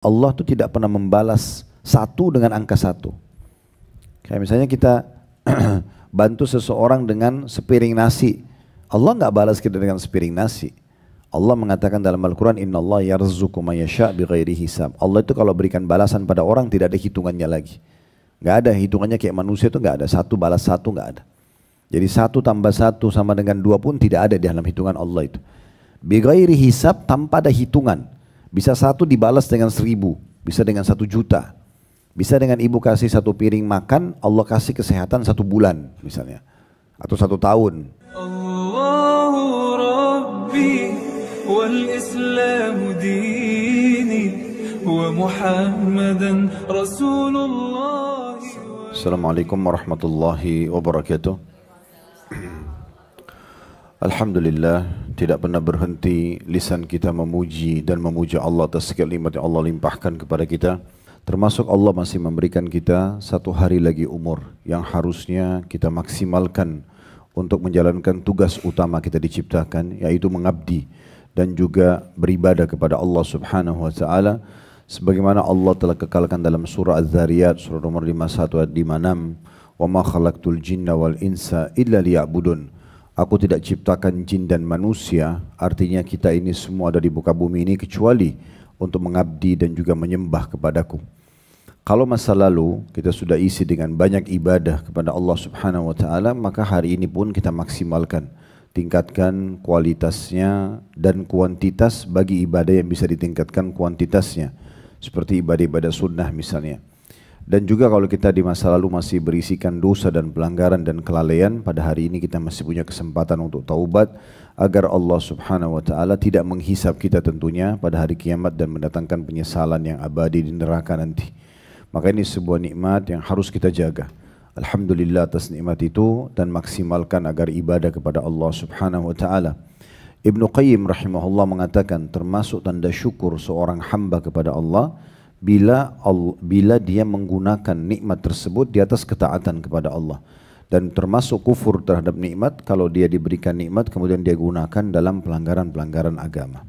Allah tuh tidak pernah membalas satu dengan angka satu. Kayak misalnya kita bantu seseorang dengan sepiring nasi, Allah nggak balas kita dengan sepiring nasi. Allah mengatakan dalam Al-Quran, Inna Allah yarzuqu man yasha' bighairi hisab. Allah itu kalau berikan balasan pada orang tidak ada hitungannya lagi. Nggak ada hitungannya kayak manusia itu, nggak ada satu balas satu, nggak ada. Jadi 1 tambah 1 sama dengan 2 pun tidak ada di dalam hitungan Allah itu. Bighairi hisab, tanpa ada hitungan. Bisa 1 dibalas dengan 1000, bisa dengan 1 juta. Bisa dengan ibu kasih 1 piring makan, Allah kasih kesehatan 1 bulan misalnya. Atau 1 tahun. Allahu Rabbi wal Islamu dini wa Muhammadan Rasulullah. Assalamualaikum warahmatullahi wabarakatuh. Alhamdulillah, tidak pernah berhenti lisan kita memuji dan memuja Allah atas segala nikmat yang Allah limpahkan kepada kita. Termasuk Allah masih memberikan kita 1 hari lagi umur yang harusnya kita maksimalkan untuk menjalankan tugas utama kita diciptakan, yaitu mengabdi dan juga beribadah kepada Allah Subhanahu wa taala, sebagaimana Allah telah kekalkan dalam surah Az-Zariyat surah nomor 51 ayat 56, "Wa ma khalaqtul jinna wal insa illa liya'budun." Aku tidak ciptakan jin dan manusia, artinya kita ini semua ada di muka bumi ini kecuali untuk mengabdi dan juga menyembah kepadaku. Kalau masa lalu kita sudah isi dengan banyak ibadah kepada Allah Subhanahu wa taala, maka hari ini pun kita maksimalkan, tingkatkan kualitasnya dan kuantitas bagi ibadah yang bisa ditingkatkan kuantitasnya, seperti ibadah-ibadah sunnah misalnya. Dan juga kalau kita di masa lalu masih berisikan dosa dan pelanggaran dan kelalaian, pada hari ini kita masih punya kesempatan untuk taubat agar Allah Subhanahu wa taala tidak menghisab kita tentunya pada hari kiamat dan mendatangkan penyesalan yang abadi di neraka nanti. Maka ini sebuah nikmat yang harus kita jaga. Alhamdulillah atas nikmat itu dan maksimalkan agar ibadah kepada Allah Subhanahu wa taala. Ibnu Qayyim rahimahullah mengatakan termasuk tanda syukur seorang hamba kepada Allah bila dia menggunakan nikmat tersebut di atas ketaatan kepada Allah, dan termasuk kufur terhadap nikmat kalau dia diberikan nikmat kemudian dia gunakan dalam pelanggaran-pelanggaran agama.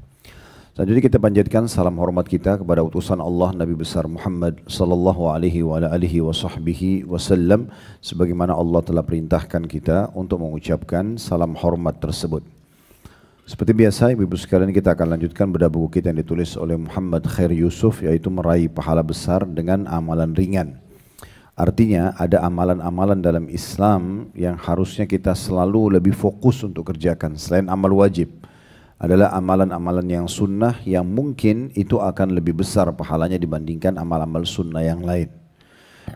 Selanjutnya kita panjatkan salam hormat kita kepada utusan Allah Nabi besar Muhammad sallallahu alaihi wa alihi wasallam, sebagaimana Allah telah perintahkan kita untuk mengucapkan salam hormat tersebut. Seperti biasa, ibu-ibu sekalian, kita akan lanjutkan bedah buku kita yang ditulis oleh Muhammad Khair Yusuf, yaitu meraih pahala besar dengan amalan ringan. Artinya ada amalan-amalan dalam Islam yang harusnya kita selalu lebih fokus untuk kerjakan. Selain amal wajib, adalah amalan-amalan yang sunnah yang mungkin itu akan lebih besar pahalanya dibandingkan amal-amal sunnah yang lain.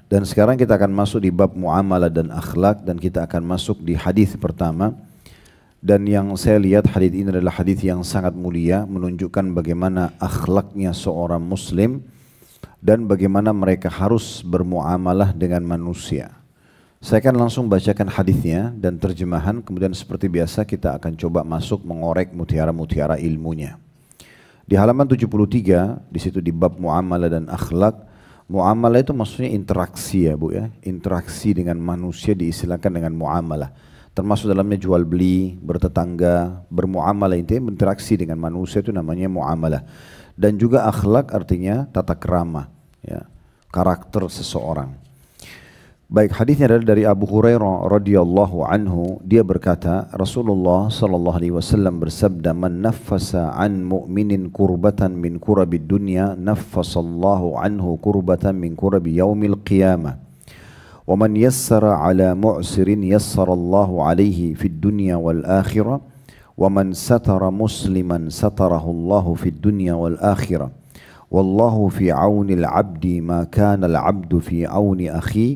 Dan sekarang kita akan masuk di bab muamalah dan akhlak, dan kita akan masuk di hadis pertama. Dan yang saya lihat hadis ini adalah hadis yang sangat mulia, menunjukkan bagaimana akhlaknya seorang muslim dan bagaimana mereka harus bermuamalah dengan manusia. Saya akan langsung bacakan hadisnya dan terjemahan, kemudian seperti biasa kita akan coba masuk mengorek mutiara-mutiara ilmunya. Di halaman 73, di situ di bab muamalah dan akhlak. Muamalah itu maksudnya interaksi ya Bu ya, interaksi dengan manusia diistilahkan dengan muamalah. Termasuk dalamnya jual beli, bertetangga, bermuamalah, intinya berinteraksi dengan manusia itu namanya muamalah. Dan juga akhlak artinya tata krama, ya, karakter seseorang. Baik, hadisnya adalah dari Abu Hurairah radhiyallahu anhu, dia berkata Rasulullah sallallahu alaihi wasallam bersabda, "Man naffasa an mu'minin kurbatan min kurabid dunya, naffasallahu anhu kurbatan min kurabi yaumil qiyamah. وَمَنْ يَسَّرَ عَلَى مُعْسِرٍ يَسَّرَ اللَّهُ عَلَيْهِ فِي الدُّنْيَا وَالْآخِرَةِ وَمَنْ سَتَرَ مُسْلِمًا سَتَرَهُ اللَّهُ فِي الدُّنْيا وَالْآخِرَةِ وَاللَّهُ فِي عَوْنِ الْعَبْدِ مَا كَانَ الْعَبْدُ فِي عَوْنِ أَخِيهِ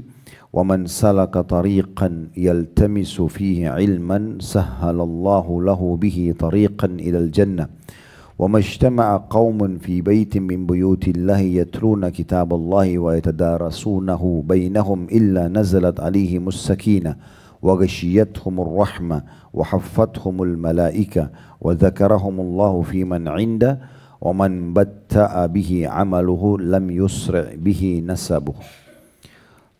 وَمَنْ سَلَكَ طَرِيقًا يَلْتَمِسُ فِيهِ عِلْمًا سَهَّلَ اللَّهُ لَهُ بِهِ طَرِيقًا إِلَى الْجَنَّةِ وَمَا اجْتَمَعَ قَوْمٌ فِي بَيْتٍ مِّن بُيُوتِ اللَّهِ يَتْلُونَ كِتَابَ اللَّهِ وَيَتَدَارَسُونَهُ بَيْنَهُمْ إِلَّا نَزَلَتْ عَلَيْهِمُ السَّكِينَةُ وَغَشِيَتْهُمُ الرَّحْمَةُ وَحَفَّتْهُمُ الْمَلَائِكَةُ وَذَكَرَهُمُ اللَّهُ فِي مَنْ عِندَهُ وَمَنْ بَتَّأَ بِهِ عَمَلُهُ لَمْ يُسْرِعْ بِهِ نَسَبُهُ."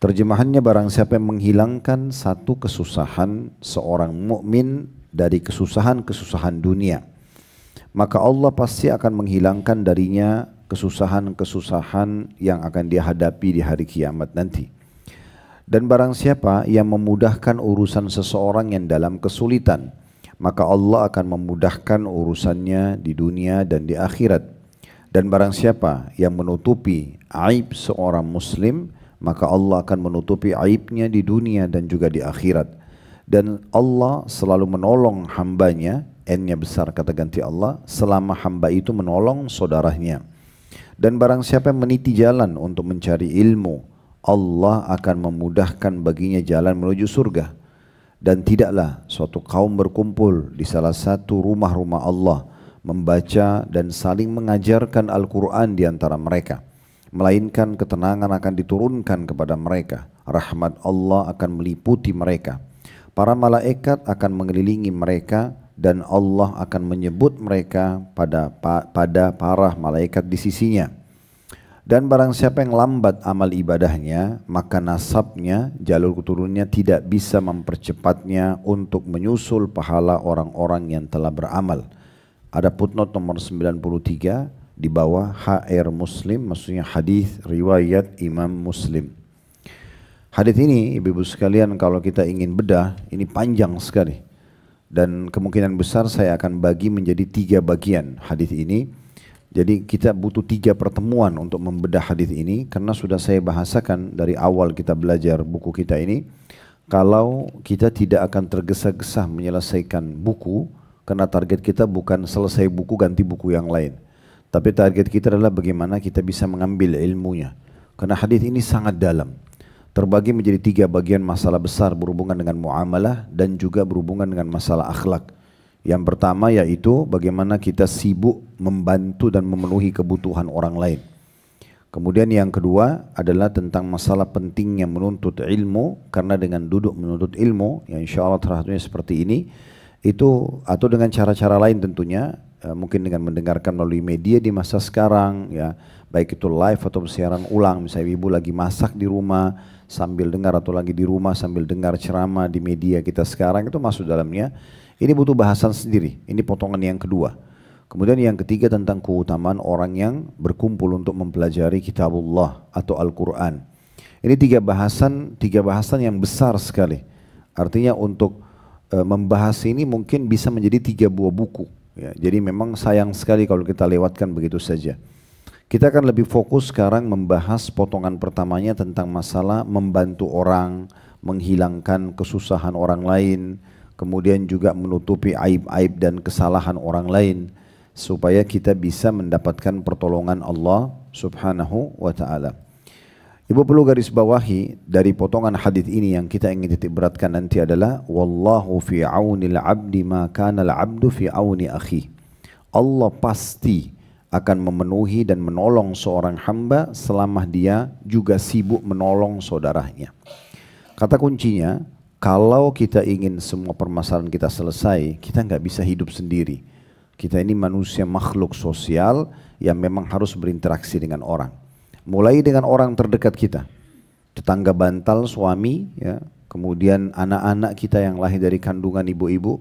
Terjemahannya, barang siapa yang menghilangkan satu kesusahan seorang mukmin dari kesusahan-kesusahan dunia, maka Allah pasti akan menghilangkan darinya kesusahan-kesusahan yang akan dia hadapi di hari kiamat nanti. Dan barang siapa yang memudahkan urusan seseorang yang dalam kesulitan, maka Allah akan memudahkan urusannya di dunia dan di akhirat. Dan barang siapa yang menutupi aib seorang muslim, maka Allah akan menutupi aibnya di dunia dan juga di akhirat. Dan Allah selalu menolong hambanya, N-nya besar kata ganti Allah, selama hamba itu menolong saudaranya. Dan barang siapa yang meniti jalan untuk mencari ilmu, Allah akan memudahkan baginya jalan menuju surga. Dan tidaklah suatu kaum berkumpul di salah satu rumah-rumah Allah membaca dan saling mengajarkan Al-Quran di antara mereka, melainkan ketenangan akan diturunkan kepada mereka, rahmat Allah akan meliputi mereka, para malaikat akan mengelilingi mereka, dan Allah akan menyebut mereka pada para malaikat di sisinya. Dan barang siapa yang lambat amal ibadahnya, maka nasabnya, jalur keturunannya tidak bisa mempercepatnya untuk menyusul pahala orang-orang yang telah beramal. Ada footnote nomor 93 di bawah HR Muslim, maksudnya hadis riwayat Imam Muslim. Hadis ini ibu-ibu sekalian kalau kita ingin bedah, ini panjang sekali. Dan kemungkinan besar saya akan bagi menjadi 3 bagian hadis ini. Jadi kita butuh 3 pertemuan untuk membedah hadis ini, karena sudah saya bahasakan dari awal kita belajar buku kita ini, kalau kita tidak akan tergesa-gesa menyelesaikan buku, karena target kita bukan selesai buku ganti buku yang lain, tapi target kita adalah bagaimana kita bisa mengambil ilmunya. Karena hadis ini sangat dalam, terbagi menjadi 3 bagian masalah besar berhubungan dengan muamalah dan juga berhubungan dengan masalah akhlak. Yang pertama yaitu bagaimana kita sibuk membantu dan memenuhi kebutuhan orang lain. Kemudian yang kedua adalah tentang masalah pentingnya menuntut ilmu, karena dengan duduk menuntut ilmu, yang insya Allah terhadapnya seperti ini, itu atau dengan cara-cara lain tentunya, mungkin dengan mendengarkan melalui media di masa sekarang, ya, baik itu live atau siaran ulang. Misalnya ibu lagi masak di rumah sambil dengar, atau lagi di rumah sambil dengar ceramah di media kita sekarang, itu masuk dalamnya. Ini butuh bahasan sendiri, ini potongan yang kedua. Kemudian yang ketiga tentang keutamaan orang yang berkumpul untuk mempelajari kitabullah atau Al-Quran. Ini 3 bahasan yang besar sekali. Artinya untuk membahas ini mungkin bisa menjadi 3 buah buku. Ya, jadi memang sayang sekali kalau kita lewatkan begitu saja. Kita akan lebih fokus sekarang membahas potongan pertamanya tentang masalah membantu orang, menghilangkan kesusahan orang lain, kemudian juga menutupi aib-aib dan kesalahan orang lain, supaya kita bisa mendapatkan pertolongan Allah subhanahu wa ta'ala. Ibu perlu garis bawahi dari potongan hadis ini yang kita ingin titik beratkan nanti adalah wallahu fi aunil abdi ma kana al abdu fi auni akhi. Allah pasti akan memenuhi dan menolong seorang hamba selama dia juga sibuk menolong saudaranya. Kata kuncinya, kalau kita ingin semua permasalahan kita selesai, kita nggak bisa hidup sendiri. Kita ini manusia makhluk sosial yang memang harus berinteraksi dengan orang. Mulai dengan orang terdekat kita, tetangga bantal, suami, ya, kemudian anak-anak kita yang lahir dari kandungan ibu-ibu,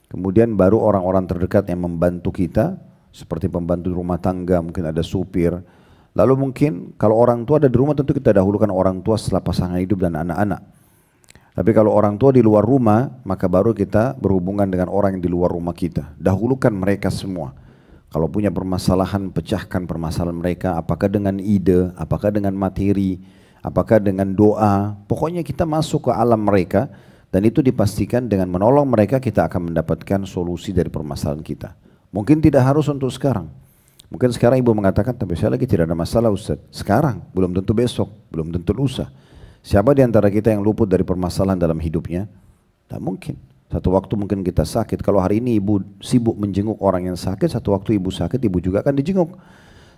kemudian baru orang-orang terdekat yang membantu kita, seperti pembantu rumah tangga, mungkin ada supir. Lalu mungkin kalau orang tua ada di rumah, tentu kita dahulukan orang tua setelah pasangan hidup dan anak-anak. Tapi kalau orang tua di luar rumah, maka baru kita berhubungan dengan orang yang di luar rumah kita. Dahulukan mereka semua. Kalau punya permasalahan, pecahkan permasalahan mereka, apakah dengan ide, apakah dengan materi, apakah dengan doa. Pokoknya kita masuk ke alam mereka, dan itu dipastikan dengan menolong mereka kita akan mendapatkan solusi dari permasalahan kita. Mungkin tidak harus untuk sekarang. Mungkin sekarang ibu mengatakan, tapi saya lagi tidak ada masalah Ustaz. Sekarang, belum tentu besok, belum tentu lusa. Siapa di antara kita yang luput dari permasalahan dalam hidupnya? Tak mungkin. Satu waktu mungkin kita sakit. Kalau hari ini ibu sibuk menjenguk orang yang sakit, satu waktu ibu sakit, ibu juga akan dijenguk.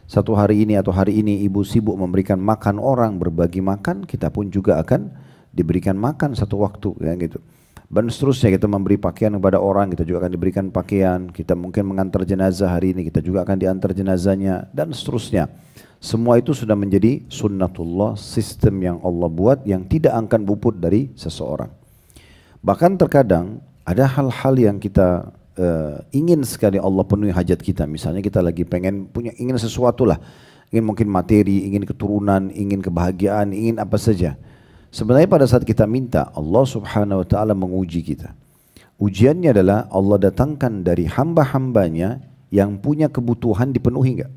Satu hari ini atau hari ini ibu sibuk memberikan makan orang, berbagi makan, kita pun juga akan diberikan makan satu waktu, ya gitu. Dan seterusnya, kita memberi pakaian kepada orang, kita juga akan diberikan pakaian. Kita mungkin mengantar jenazah hari ini, kita juga akan diantar jenazahnya, dan seterusnya. Semua itu sudah menjadi sunnatullah, sistem yang Allah buat yang tidak akan luput dari seseorang. Bahkan terkadang ada hal-hal yang kita ingin sekali Allah penuhi hajat kita. Misalnya kita lagi ingin sesuatu lah, ingin mungkin materi, ingin keturunan, ingin kebahagiaan, ingin apa saja. Sebenarnya pada saat kita minta, Allah Subhanahu wa Ta'ala menguji kita. Ujiannya adalah Allah datangkan dari hamba-hambanya yang punya kebutuhan dipenuhi enggak.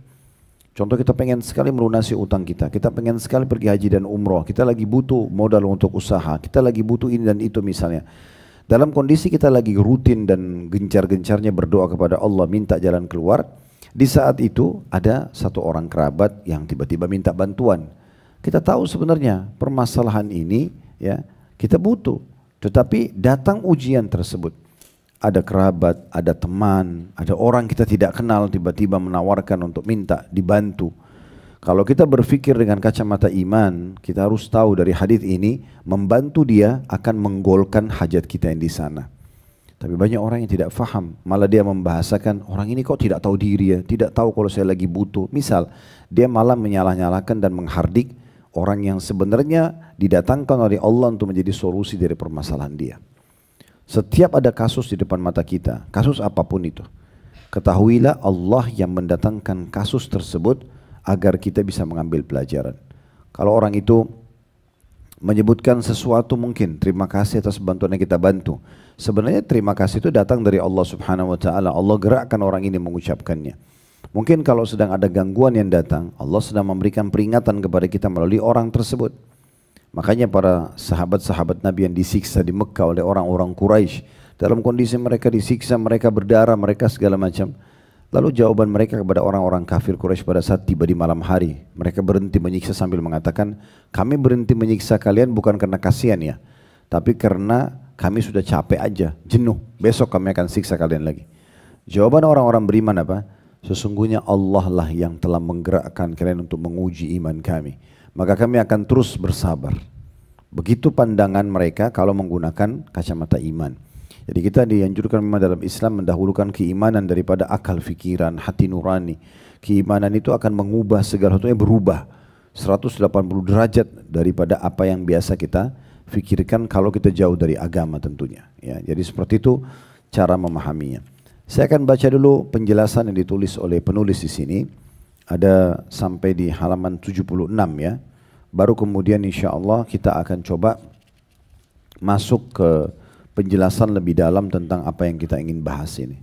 Contoh, kita pengen sekali melunasi utang kita pengen sekali pergi haji dan umroh, kita lagi butuh modal untuk usaha, kita lagi butuh ini dan itu misalnya. Dalam kondisi kita lagi rutin dan gencar-gencarnya berdoa kepada Allah minta jalan keluar, di saat itu ada satu orang kerabat yang tiba-tiba minta bantuan. Kita tahu sebenarnya permasalahan ini ya kita butuh, tetapi datang ujian tersebut. Ada kerabat, ada teman, ada orang kita tidak kenal tiba-tiba menawarkan untuk minta dibantu. Kalau kita berpikir dengan kacamata iman, kita harus tahu dari hadis ini membantu dia akan menggolkan hajat kita yang di sana. Tapi banyak orang yang tidak faham, malah dia membahasakan orang ini kok tidak tahu diri ya, tidak tahu kalau saya lagi butuh. Misal, dia malah menyalah-nyalahkan dan menghardik orang yang sebenarnya didatangkan oleh Allah untuk menjadi solusi dari permasalahan dia. Setiap ada kasus di depan mata kita, kasus apapun itu, ketahuilah Allah yang mendatangkan kasus tersebut agar kita bisa mengambil pelajaran. Kalau orang itu menyebutkan sesuatu mungkin terima kasih atas bantuan yang kita bantu, sebenarnya terima kasih itu datang dari Allah Subhanahu wa Ta'ala. Allah gerakkan orang ini mengucapkannya. Mungkin kalau sedang ada gangguan yang datang, Allah sedang memberikan peringatan kepada kita melalui orang tersebut. Makanya para sahabat-sahabat Nabi yang disiksa di Mekah oleh orang-orang Quraisy, dalam kondisi mereka disiksa, mereka berdarah, mereka segala macam. Lalu jawaban mereka kepada orang-orang kafir Quraisy pada saat tiba di malam hari, mereka berhenti menyiksa sambil mengatakan, kami berhenti menyiksa kalian bukan karena kasihan ya, tapi karena kami sudah capek aja, jenuh, besok kami akan siksa kalian lagi. Jawaban orang-orang beriman apa? Sesungguhnya Allah lah yang telah menggerakkan kalian untuk menguji iman kami, maka kami akan terus bersabar. Begitu pandangan mereka kalau menggunakan kacamata iman. Jadi kita dianjurkan memang dalam Islam mendahulukan keimanan daripada akal fikiran, hati nurani. Keimanan itu akan mengubah segala sesuatunya, berubah 180 derajat daripada apa yang biasa kita fikirkan kalau kita jauh dari agama tentunya. Ya, jadi seperti itu cara memahaminya. Saya akan baca dulu penjelasan yang ditulis oleh penulis di sini. Ada sampai di halaman 76 ya. Baru kemudian insya Allah kita akan coba masuk ke penjelasan lebih dalam tentang apa yang kita ingin bahas ini.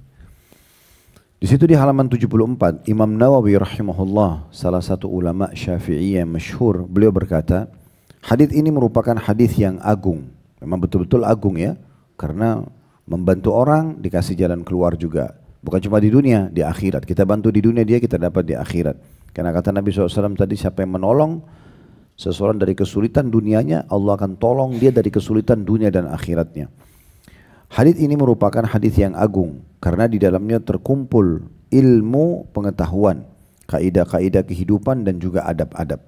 Di situ di halaman 74, Imam Nawawi rahimahullah, salah satu ulama Syafi'i yang masyhur, beliau berkata, hadis ini merupakan hadis yang agung. Memang betul-betul agung ya, karena membantu orang dikasih jalan keluar juga. Bukan cuma di dunia, di akhirat. Kita bantu di dunia, dia kita dapat di akhirat. Karena kata Nabi SAW tadi, siapa yang menolong seseorang dari kesulitan dunianya, Allah akan tolong dia dari kesulitan dunia dan akhiratnya. Hadis ini merupakan hadis yang agung karena di dalamnya terkumpul ilmu pengetahuan, kaidah-kaidah kehidupan dan juga adab-adab.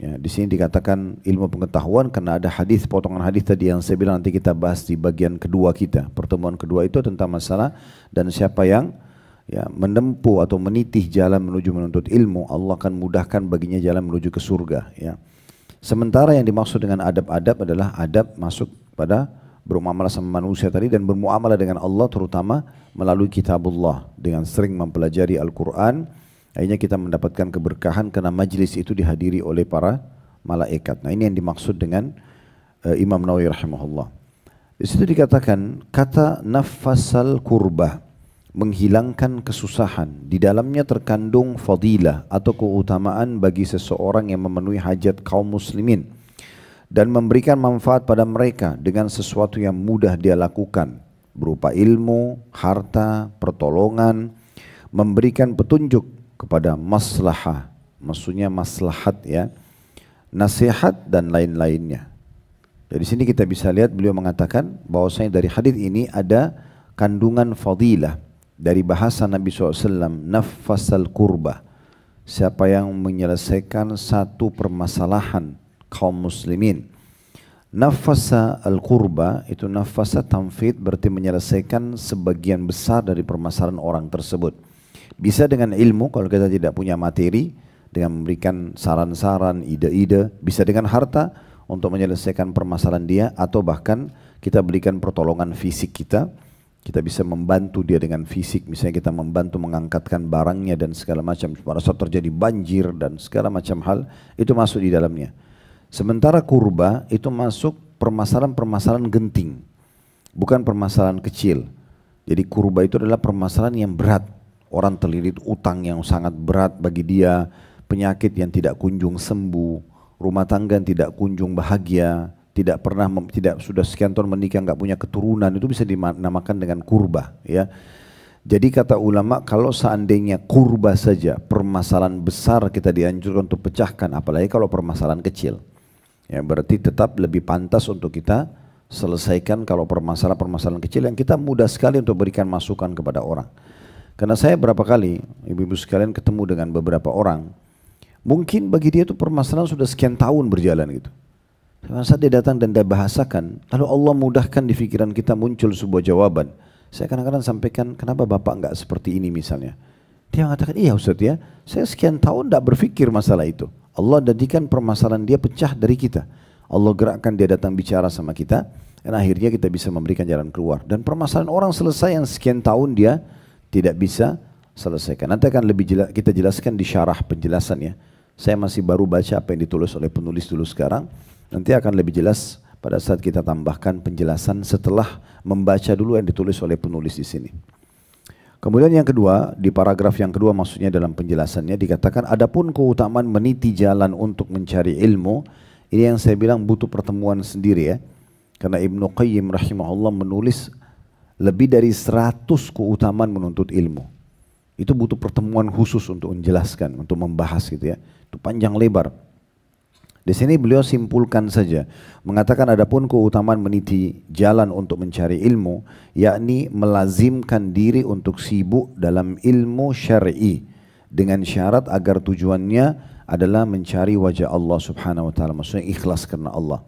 Ya, di sini dikatakan ilmu pengetahuan karena ada hadis, potongan hadis tadi yang saya bilang nanti kita bahas di bagian kedua kita. Pertemuan kedua itu tentang masalah dan siapa yang ya, menempuh atau menitih jalan menuju menuntut ilmu, Allah akan mudahkan baginya jalan menuju ke surga. Ya. Sementara yang dimaksud dengan adab-adab adalah adab masuk pada bermuamalah sama manusia tadi dan bermuamalah dengan Allah terutama melalui kitabullah dengan sering mempelajari Al-Quran. Akhirnya kita mendapatkan keberkahan karena majlis itu dihadiri oleh para malaikat. Nah ini yang dimaksud dengan Imam Nawawi rahimahullah. Di situ dikatakan kata nafasal kurbah, menghilangkan kesusahan. Di dalamnya terkandung fadilah atau keutamaan bagi seseorang yang memenuhi hajat kaum muslimin dan memberikan manfaat pada mereka dengan sesuatu yang mudah dia lakukan berupa ilmu, harta, pertolongan, memberikan petunjuk kepada maslahah, maksudnya maslahat ya, nasihat dan lain-lainnya. Dari sini kita bisa lihat beliau mengatakan bahwasanya dari hadis ini ada kandungan fadilah. Dari bahasa Nabi SAW, nafasal kurba, siapa yang menyelesaikan satu permasalahan kaum muslimin. Nafasa al-kurba itu nafasa tamfid berarti menyelesaikan sebagian besar dari permasalahan orang tersebut. Bisa dengan ilmu kalau kita tidak punya materi, dengan memberikan saran-saran, ide-ide. Bisa dengan harta untuk menyelesaikan permasalahan dia, atau bahkan kita berikan pertolongan fisik kita. Kita bisa membantu dia dengan fisik, misalnya kita membantu mengangkatkan barangnya dan segala macam. Pada saat terjadi banjir dan segala macam hal, itu masuk di dalamnya. Sementara kurba itu masuk permasalahan-permasalahan genting, bukan permasalahan kecil. Jadi kurba itu adalah permasalahan yang berat. Orang terlilit utang yang sangat berat bagi dia, penyakit yang tidak kunjung sembuh, rumah tangga yang tidak kunjung bahagia, tidak sudah sekian tahun menikah nggak punya keturunan, itu bisa dinamakan dengan kurba, ya. Jadi kata ulama, kalau seandainya kurba saja permasalahan besar kita dianjurkan untuk pecahkan, apalagi kalau permasalahan kecil, ya berarti tetap lebih pantas untuk kita selesaikan kalau permasalahan kecil yang kita mudah sekali untuk berikan masukan kepada orang. Karena saya berapa kali ibu-ibu sekalian ketemu dengan beberapa orang, mungkin bagi dia itu permasalahan sudah sekian tahun berjalan gitu. Saat dia datang dan dia bahasakan, lalu Allah mudahkan di pikiran kita muncul sebuah jawaban. Saya kadang-kadang sampaikan, kenapa Bapak enggak seperti ini misalnya? Dia mengatakan, iya Ustaz ya, saya sekian tahun tidak berpikir masalah itu. Allah jadikan permasalahan dia pecah dari kita. Allah gerakkan dia datang bicara sama kita, dan akhirnya kita bisa memberikan jalan keluar. Dan permasalahan orang selesai yang sekian tahun dia tidak bisa selesaikan. Nanti akan lebih kita jelaskan di syarah penjelasannya. Saya masih baru baca apa yang ditulis oleh penulis dulu sekarang. Nanti akan lebih jelas pada saat kita tambahkan penjelasan setelah membaca dulu yang ditulis oleh penulis di sini. Kemudian yang kedua, di paragraf yang kedua maksudnya dalam penjelasannya dikatakan, adapun keutamaan meniti jalan untuk mencari ilmu, ini yang saya bilang butuh pertemuan sendiri ya. Karena Ibnu Qayyim rahimahullah menulis lebih dari 100 keutamaan menuntut ilmu. Itu butuh pertemuan khusus untuk menjelaskan, untuk membahas gitu ya. Itu panjang lebar. Di sini beliau simpulkan saja, mengatakan adapun keutamaan meniti jalan untuk mencari ilmu, yakni melazimkan diri untuk sibuk dalam ilmu syar'i dengan syarat agar tujuannya adalah mencari wajah Allah Subhanahu wa taala, maksudnya ikhlas karena Allah.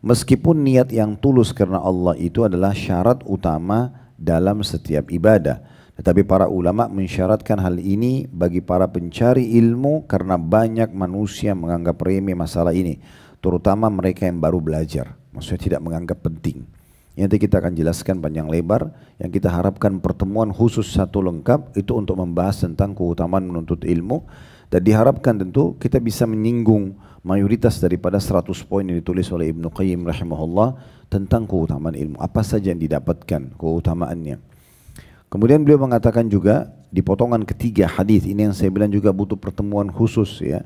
Meskipun niat yang tulus karena Allah itu adalah syarat utama dalam setiap ibadah. Tetapi para ulama mensyaratkan hal ini bagi para pencari ilmu karena banyak manusia menganggap remeh masalah ini, terutama mereka yang baru belajar, maksudnya tidak menganggap penting. Nanti kita akan jelaskan panjang lebar. Yang kita harapkan pertemuan khusus satu lengkap itu untuk membahas tentang keutamaan menuntut ilmu, dan diharapkan tentu kita bisa menyinggung mayoritas daripada 100 poin yang ditulis oleh Ibnu Qayyim rahimahullah tentang keutamaan ilmu. Apa saja yang didapatkan keutamaannya. Kemudian beliau mengatakan juga di potongan ketiga hadis ini yang saya bilang juga butuh pertemuan khusus ya.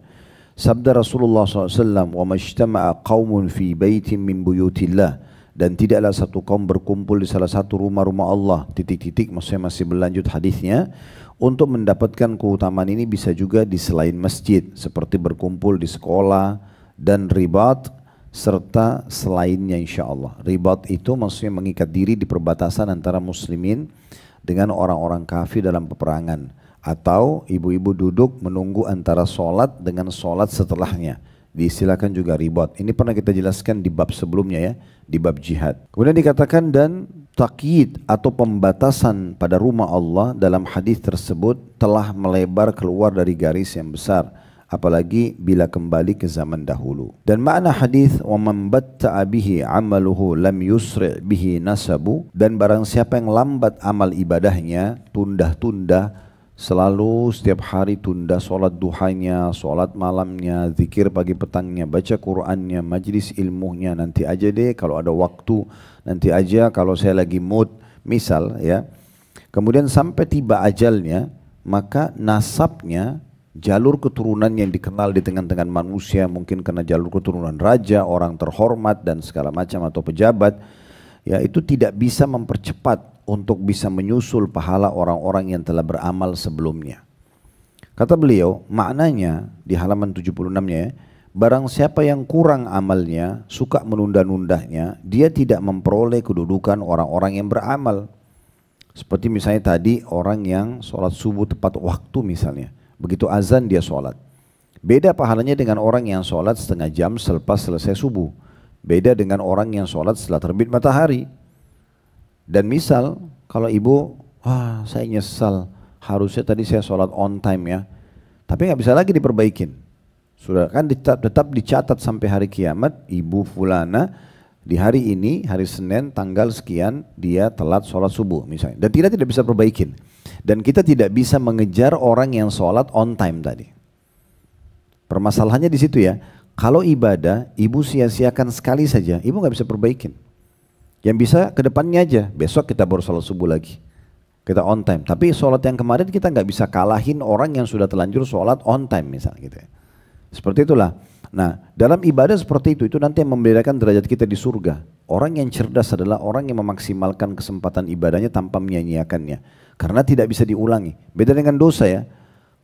Sabda Rasulullah SAW, wa majtama'a qaumun fi baitin min buyutillah, dan tidaklah satu kaum berkumpul di salah satu rumah-rumah Allah, titik-titik, maksudnya masih berlanjut hadisnya. Untuk mendapatkan keutamaan ini bisa juga di selain masjid, seperti berkumpul di sekolah dan ribat, serta selainnya insya Allah. Ribat itu maksudnya mengikat diri di perbatasan antara muslimin dengan orang-orang kafir dalam peperangan, atau ibu-ibu duduk menunggu antara sholat dengan sholat setelahnya, diistilahkan juga ribat. Ini pernah kita jelaskan di bab sebelumnya ya, di bab jihad. Kemudian dikatakan dan takyid atau pembatasan pada rumah Allah dalam hadis tersebut telah melebar keluar dari garis yang besar, apalagi bila kembali ke zaman dahulu. Dan makna hadis wa man batta'a bihi 'amaluhu lam yusri' bihi nasabu, dan barang siapa yang lambat amal ibadahnya, tunda-tunda, selalu setiap hari tunda solat duhanya, solat malamnya, zikir pagi petangnya, baca Qur'annya, majlis ilmunya, nanti aja deh kalau ada waktu, nanti aja kalau saya lagi mood, misal ya. Kemudian sampai tiba ajalnya, maka nasabnya, jalur keturunan yang dikenal di tengah-tengah manusia, mungkin karena jalur keturunan raja, orang terhormat dan segala macam atau pejabat, ya itu tidak bisa mempercepat untuk bisa menyusul pahala orang-orang yang telah beramal sebelumnya. Kata beliau, maknanya di halaman 76-nya ya, barang siapa yang kurang amalnya, suka menunda-nundanya, dia tidak memperoleh kedudukan orang-orang yang beramal. Seperti misalnya tadi orang yang sholat subuh tepat waktu misalnya, begitu azan dia sholat. Beda pahalanya dengan orang yang sholat setengah jam selepas selesai subuh. Beda dengan orang yang sholat setelah terbit matahari. Dan misal kalau ibu, wah saya nyesal, harusnya tadi saya sholat on time ya, tapi nggak bisa lagi diperbaikin. Sudah kan tetap dicatat sampai hari kiamat, ibu fulana di hari ini, hari Senin, tanggal sekian, dia telat sholat subuh misalnya. Dan kita tidak bisa perbaikin. Dan kita tidak bisa mengejar orang yang sholat on time tadi. Permasalahannya di situ ya. Kalau ibadah, ibu sia-siakan sekali saja, ibu nggak bisa perbaikin. Yang bisa ke depannya aja, besok kita baru sholat subuh lagi. Kita on time. Tapi sholat yang kemarin kita nggak bisa kalahin orang yang sudah terlanjur sholat on time misalnya gitu ya. Seperti itulah. Nah, dalam ibadah seperti itu nanti yang membedakan derajat kita di surga. Orang yang cerdas adalah orang yang memaksimalkan kesempatan ibadahnya tanpa menyia-nyiakannya. Karena tidak bisa diulangi. Beda dengan dosa ya.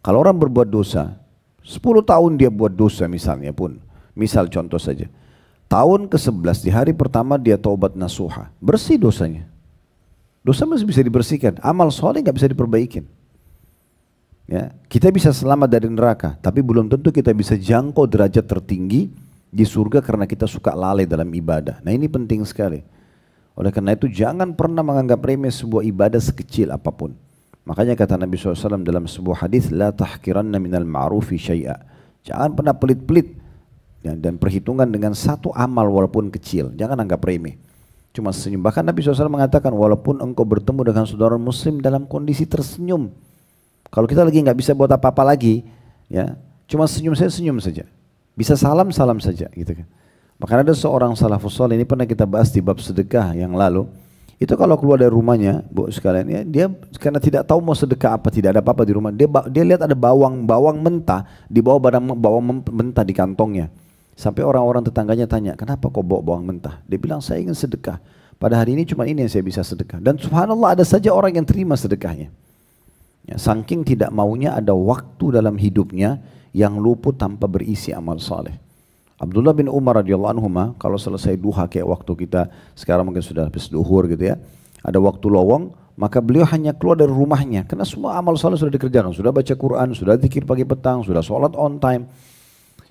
Kalau orang berbuat dosa, 10 tahun dia buat dosa misalnya pun. Misal contoh saja. Tahun ke-11 di hari pertama dia taubat nasuha. Bersih dosanya. Dosa masih bisa dibersihkan. Amal soleh nggak bisa diperbaikin. Ya, kita bisa selamat dari neraka, tapi belum tentu kita bisa jangkau derajat tertinggi di surga karena kita suka lalai dalam ibadah. Nah ini penting sekali. Oleh karena itu jangan pernah menganggap remeh sebuah ibadah sekecil apapun. Makanya kata Nabi SAW dalam sebuah hadis, la tahkiranna minal ma'rufi syai'a. Jangan pernah pelit-pelit ya, dan perhitungan dengan satu amal walaupun kecil. Jangan anggap remeh. Cuma senyum. Bahkan Nabi SAW mengatakan walaupun engkau bertemu dengan saudara muslim dalam kondisi tersenyum. Kalau kita lagi nggak bisa buat apa-apa lagi, ya cuma senyum saja. Bisa salam saja, gitu kan. Makanya ada seorang salafus saleh, ini pernah kita bahas di bab sedekah yang lalu. Itu kalau keluar dari rumahnya, bu sekalian, ya, dia karena tidak tahu mau sedekah apa, tidak ada apa-apa di rumah. Dia lihat ada bawang mentah, di bawah bawang mentah di kantongnya. Sampai orang-orang tetangganya tanya, kenapa kau bawa bawang mentah? Dia bilang saya ingin sedekah. Pada hari ini cuma ini yang saya bisa sedekah. Dan subhanallah ada saja orang yang terima sedekahnya. Ya, saking tidak maunya ada waktu dalam hidupnya yang luput tanpa berisi amal saleh. Abdullah bin Umar radhiyallahu anhu kalau selesai duha kayak waktu kita sekarang mungkin sudah habis duhur gitu ya, ada waktu lowong, maka beliau hanya keluar dari rumahnya karena semua amal saleh sudah dikerjakan, sudah baca Quran, sudah zikir pagi petang, sudah sholat on time,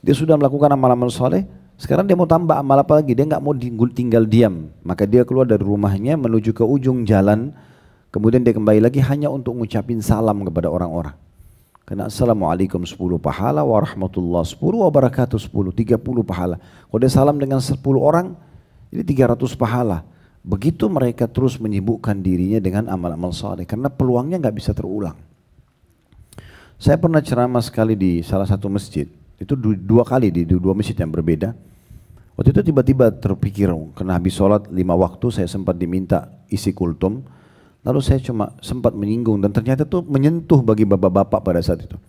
dia sudah melakukan amal-amal saleh. Sekarang dia mau tambah amal apa lagi? Dia nggak mau tinggal diam, maka dia keluar dari rumahnya menuju ke ujung jalan. Kemudian dia kembali lagi hanya untuk mengucapin salam kepada orang-orang. Karena assalamualaikum 10 pahala, warahmatullah 10, wabarakatuh 10, 30 pahala. Kalau dia salam dengan 10 orang, ini 300 pahala. Begitu mereka terus menyibukkan dirinya dengan amal-amal saleh, karena peluangnya nggak bisa terulang. Saya pernah ceramah sekali di salah satu masjid, itu 2 kali di 2 masjid yang berbeda. Waktu itu tiba-tiba terpikir, karena habis sholat 5 waktu saya sempat diminta isi kultum. Lalu saya cuma sempat menyinggung dan ternyata itu menyentuh bagi bapak-bapak pada saat itu.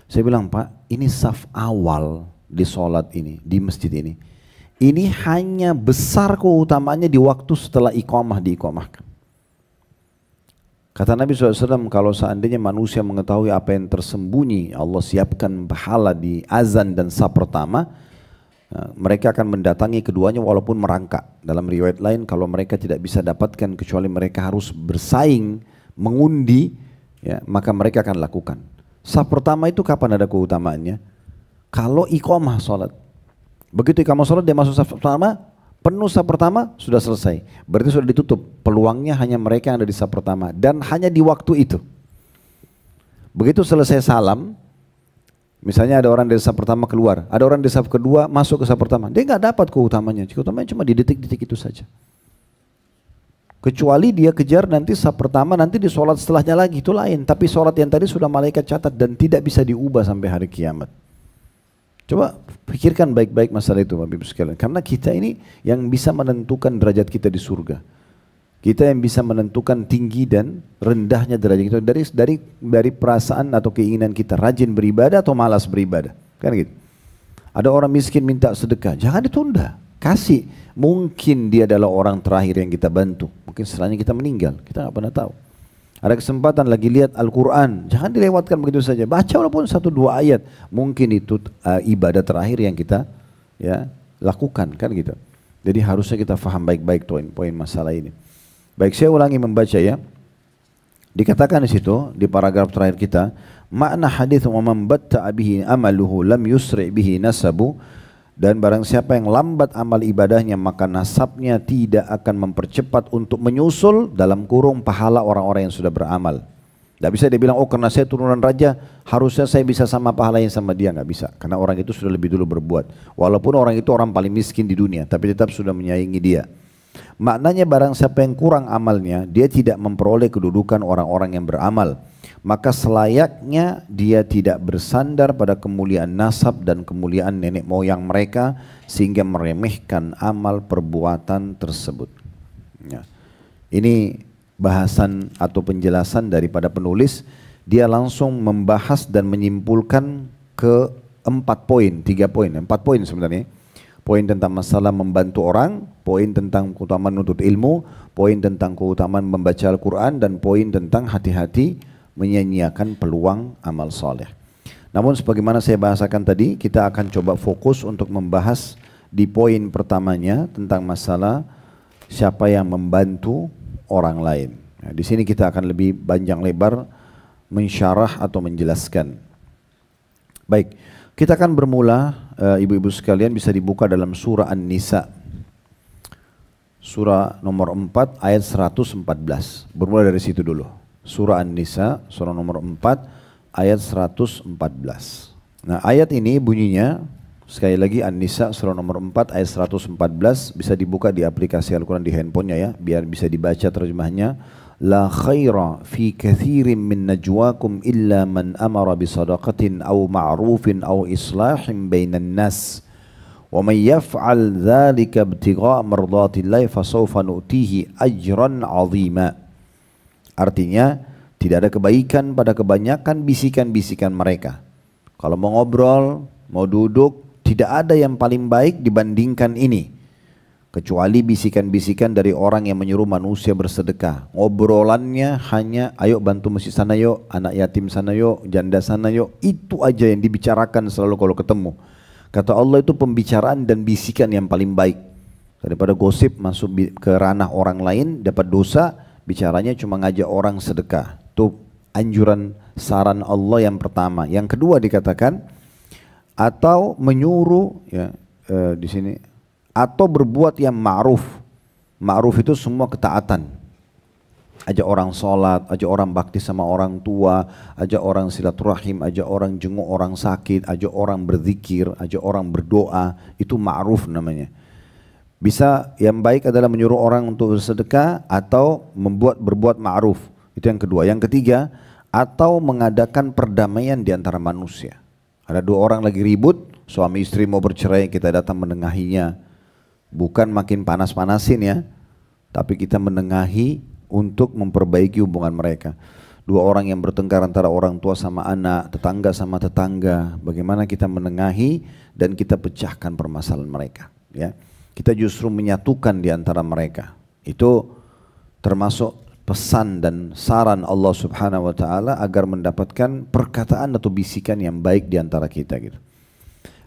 Saya bilang, Pak, ini saf awal di sholat ini, di masjid ini. Ini hanya besar keutamaannya di waktu setelah iqamah diiqamahkan. Kata Nabi SAW, kalau seandainya manusia mengetahui apa yang tersembunyi, Allah siapkan pahala di azan dan saf pertama, mereka akan mendatangi keduanya walaupun merangkak. Dalam riwayat lain kalau mereka tidak bisa dapatkan kecuali mereka harus bersaing, mengundi, ya, maka mereka akan lakukan. Saf pertama itu kapan ada keutamaannya? Kalau iqamah sholat. Begitu iqamah sholat dia masuk saf pertama, penuh saf pertama sudah selesai. Berarti sudah ditutup. Peluangnya hanya mereka yang ada di saf pertama dan hanya di waktu itu. Begitu selesai salam, misalnya ada orang dari saf pertama keluar, ada orang dari saf kedua masuk ke saf pertama, dia nggak dapat keutamanya. Keutamanya cuma di detik-detik itu saja. Kecuali dia kejar nanti saf pertama, nanti di sholat setelahnya lagi itu lain. Tapi sholat yang tadi sudah malaikat catat dan tidak bisa diubah sampai hari kiamat. Coba pikirkan baik-baik masalah itu, Bapak Ibu sekalian. Karena kita ini yang bisa menentukan derajat kita di surga. Kita yang bisa menentukan tinggi dan rendahnya derajat kita dari perasaan atau keinginan kita rajin beribadah atau malas beribadah, kan gitu. Ada orang miskin minta sedekah, jangan ditunda, kasih. Mungkin dia adalah orang terakhir yang kita bantu, mungkin setelahnya kita meninggal, kita nggak pernah tahu. Ada kesempatan lagi lihat Al-Quran, jangan dilewatkan begitu saja. Baca walaupun 1-2 ayat, mungkin itu ibadah terakhir yang kita ya lakukan, kan gitu. Jadi harusnya kita faham baik-baik poin-poin masalah ini. Baik, saya ulangi membaca ya. Dikatakan di situ di paragraf terakhir kita, makna hadis wa man batta'a bihi amaluhu lam yusri' bihi nasabu, dan barang siapa yang lambat amal ibadahnya maka nasabnya tidak akan mempercepat untuk menyusul dalam kurung pahala orang-orang yang sudah beramal. Tidak bisa dia bilang, oh karena saya turunan raja, harusnya saya bisa sama pahalanya sama dia. Nggak bisa, karena orang itu sudah lebih dulu berbuat. Walaupun orang itu orang paling miskin di dunia, tapi tetap sudah menyaingi dia. Maknanya barang siapa yang kurang amalnya, dia tidak memperoleh kedudukan orang-orang yang beramal. Maka selayaknya dia tidak bersandar pada kemuliaan nasab dan kemuliaan nenek moyang mereka, sehingga meremehkan amal perbuatan tersebut. Ya. Ini bahasan atau penjelasan daripada penulis. Dia langsung membahas dan menyimpulkan ke 4 poin, 3 poin, 4 poin sebenarnya. Poin tentang masalah membantu orang, poin tentang keutamaan menuntut ilmu, poin tentang keutamaan membaca Al-Quran, dan poin tentang hati-hati menyanyiakan peluang amal soleh. Namun sebagaimana saya bahasakan tadi, kita akan coba fokus untuk membahas di poin pertamanya tentang masalah siapa yang membantu orang lain. Nah, di sini kita akan lebih panjang lebar mensyarah atau menjelaskan. Baik, kita akan bermula, ibu-ibu sekalian bisa dibuka dalam surah An-Nisa. Surah nomor 4 ayat 114. Bermula dari situ dulu. Surah An-Nisa, surah nomor 4 ayat 114. Nah, ayat ini bunyinya, sekali lagi An-Nisa surah nomor 4 ayat 114, bisa dibuka di aplikasi Al-Quran di handphonenya ya, biar bisa dibaca terjemahnya. La khaira fi kathirin min najwakum illa man amara bisadaqatin aw ma'rufin aw islahin bainan nas. Wa man yaf'al dhalika ibtigha'a mardatillahi fasawfa nu'tihi ajran 'azima. Artinya, tidak ada kebaikan pada kebanyakan bisikan-bisikan mereka. Kalau mau ngobrol, mau duduk, tidak ada yang paling baik dibandingkan ini. Kecuali bisikan-bisikan dari orang yang menyuruh manusia bersedekah. Ngobrolannya hanya, ayo bantu masjid sana yuk, anak yatim sana yuk, janda sana yuk. Itu aja yang dibicarakan selalu kalau ketemu. Kata Allah itu pembicaraan dan bisikan yang paling baik. Daripada gosip masuk ke ranah orang lain, dapat dosa, bicaranya cuma ngajak orang sedekah. Itu anjuran saran Allah yang pertama. Yang kedua dikatakan, atau menyuruh ya, di sini, atau berbuat yang ma'ruf. Ma'ruf itu semua ketaatan. Ajak orang sholat, ajak orang bakti sama orang tua, ajak orang silaturahim, ajak orang jenguk orang sakit, ajak orang berzikir, ajak orang berdoa. Itu ma'ruf namanya. Bisa yang baik adalah menyuruh orang untuk bersedekah atau berbuat ma'ruf. Itu yang kedua. Yang ketiga, atau mengadakan perdamaian di antara manusia. Ada dua orang lagi ribut, suami istri mau bercerai, kita datang menengahinya. Bukan makin panas-panasin ya, tapi kita menengahi untuk memperbaiki hubungan mereka. Dua orang yang bertengkar antara orang tua sama anak, tetangga sama tetangga, bagaimana kita menengahi dan kita pecahkan permasalahan mereka ya. Kita justru menyatukan di antara mereka. Itu termasuk pesan dan saran Allah Subhanahu wa taala agar mendapatkan perkataan atau bisikan yang baik di antara kita gitu.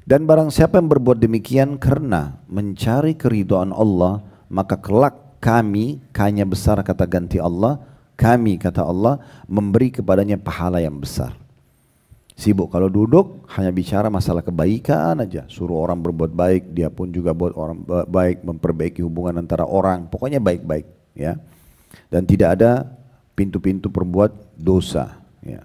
Dan barang siapa yang berbuat demikian karena mencari keridhaan Allah, maka kelak kami, kanya besar kata ganti Allah, kami kata Allah memberi kepadanya pahala yang besar. Sibuk kalau duduk hanya bicara masalah kebaikan aja, suruh orang berbuat baik, dia pun juga buat orang baik, memperbaiki hubungan antara orang, pokoknya baik-baik ya. Dan tidak ada pintu-pintu perbuat dosa ya.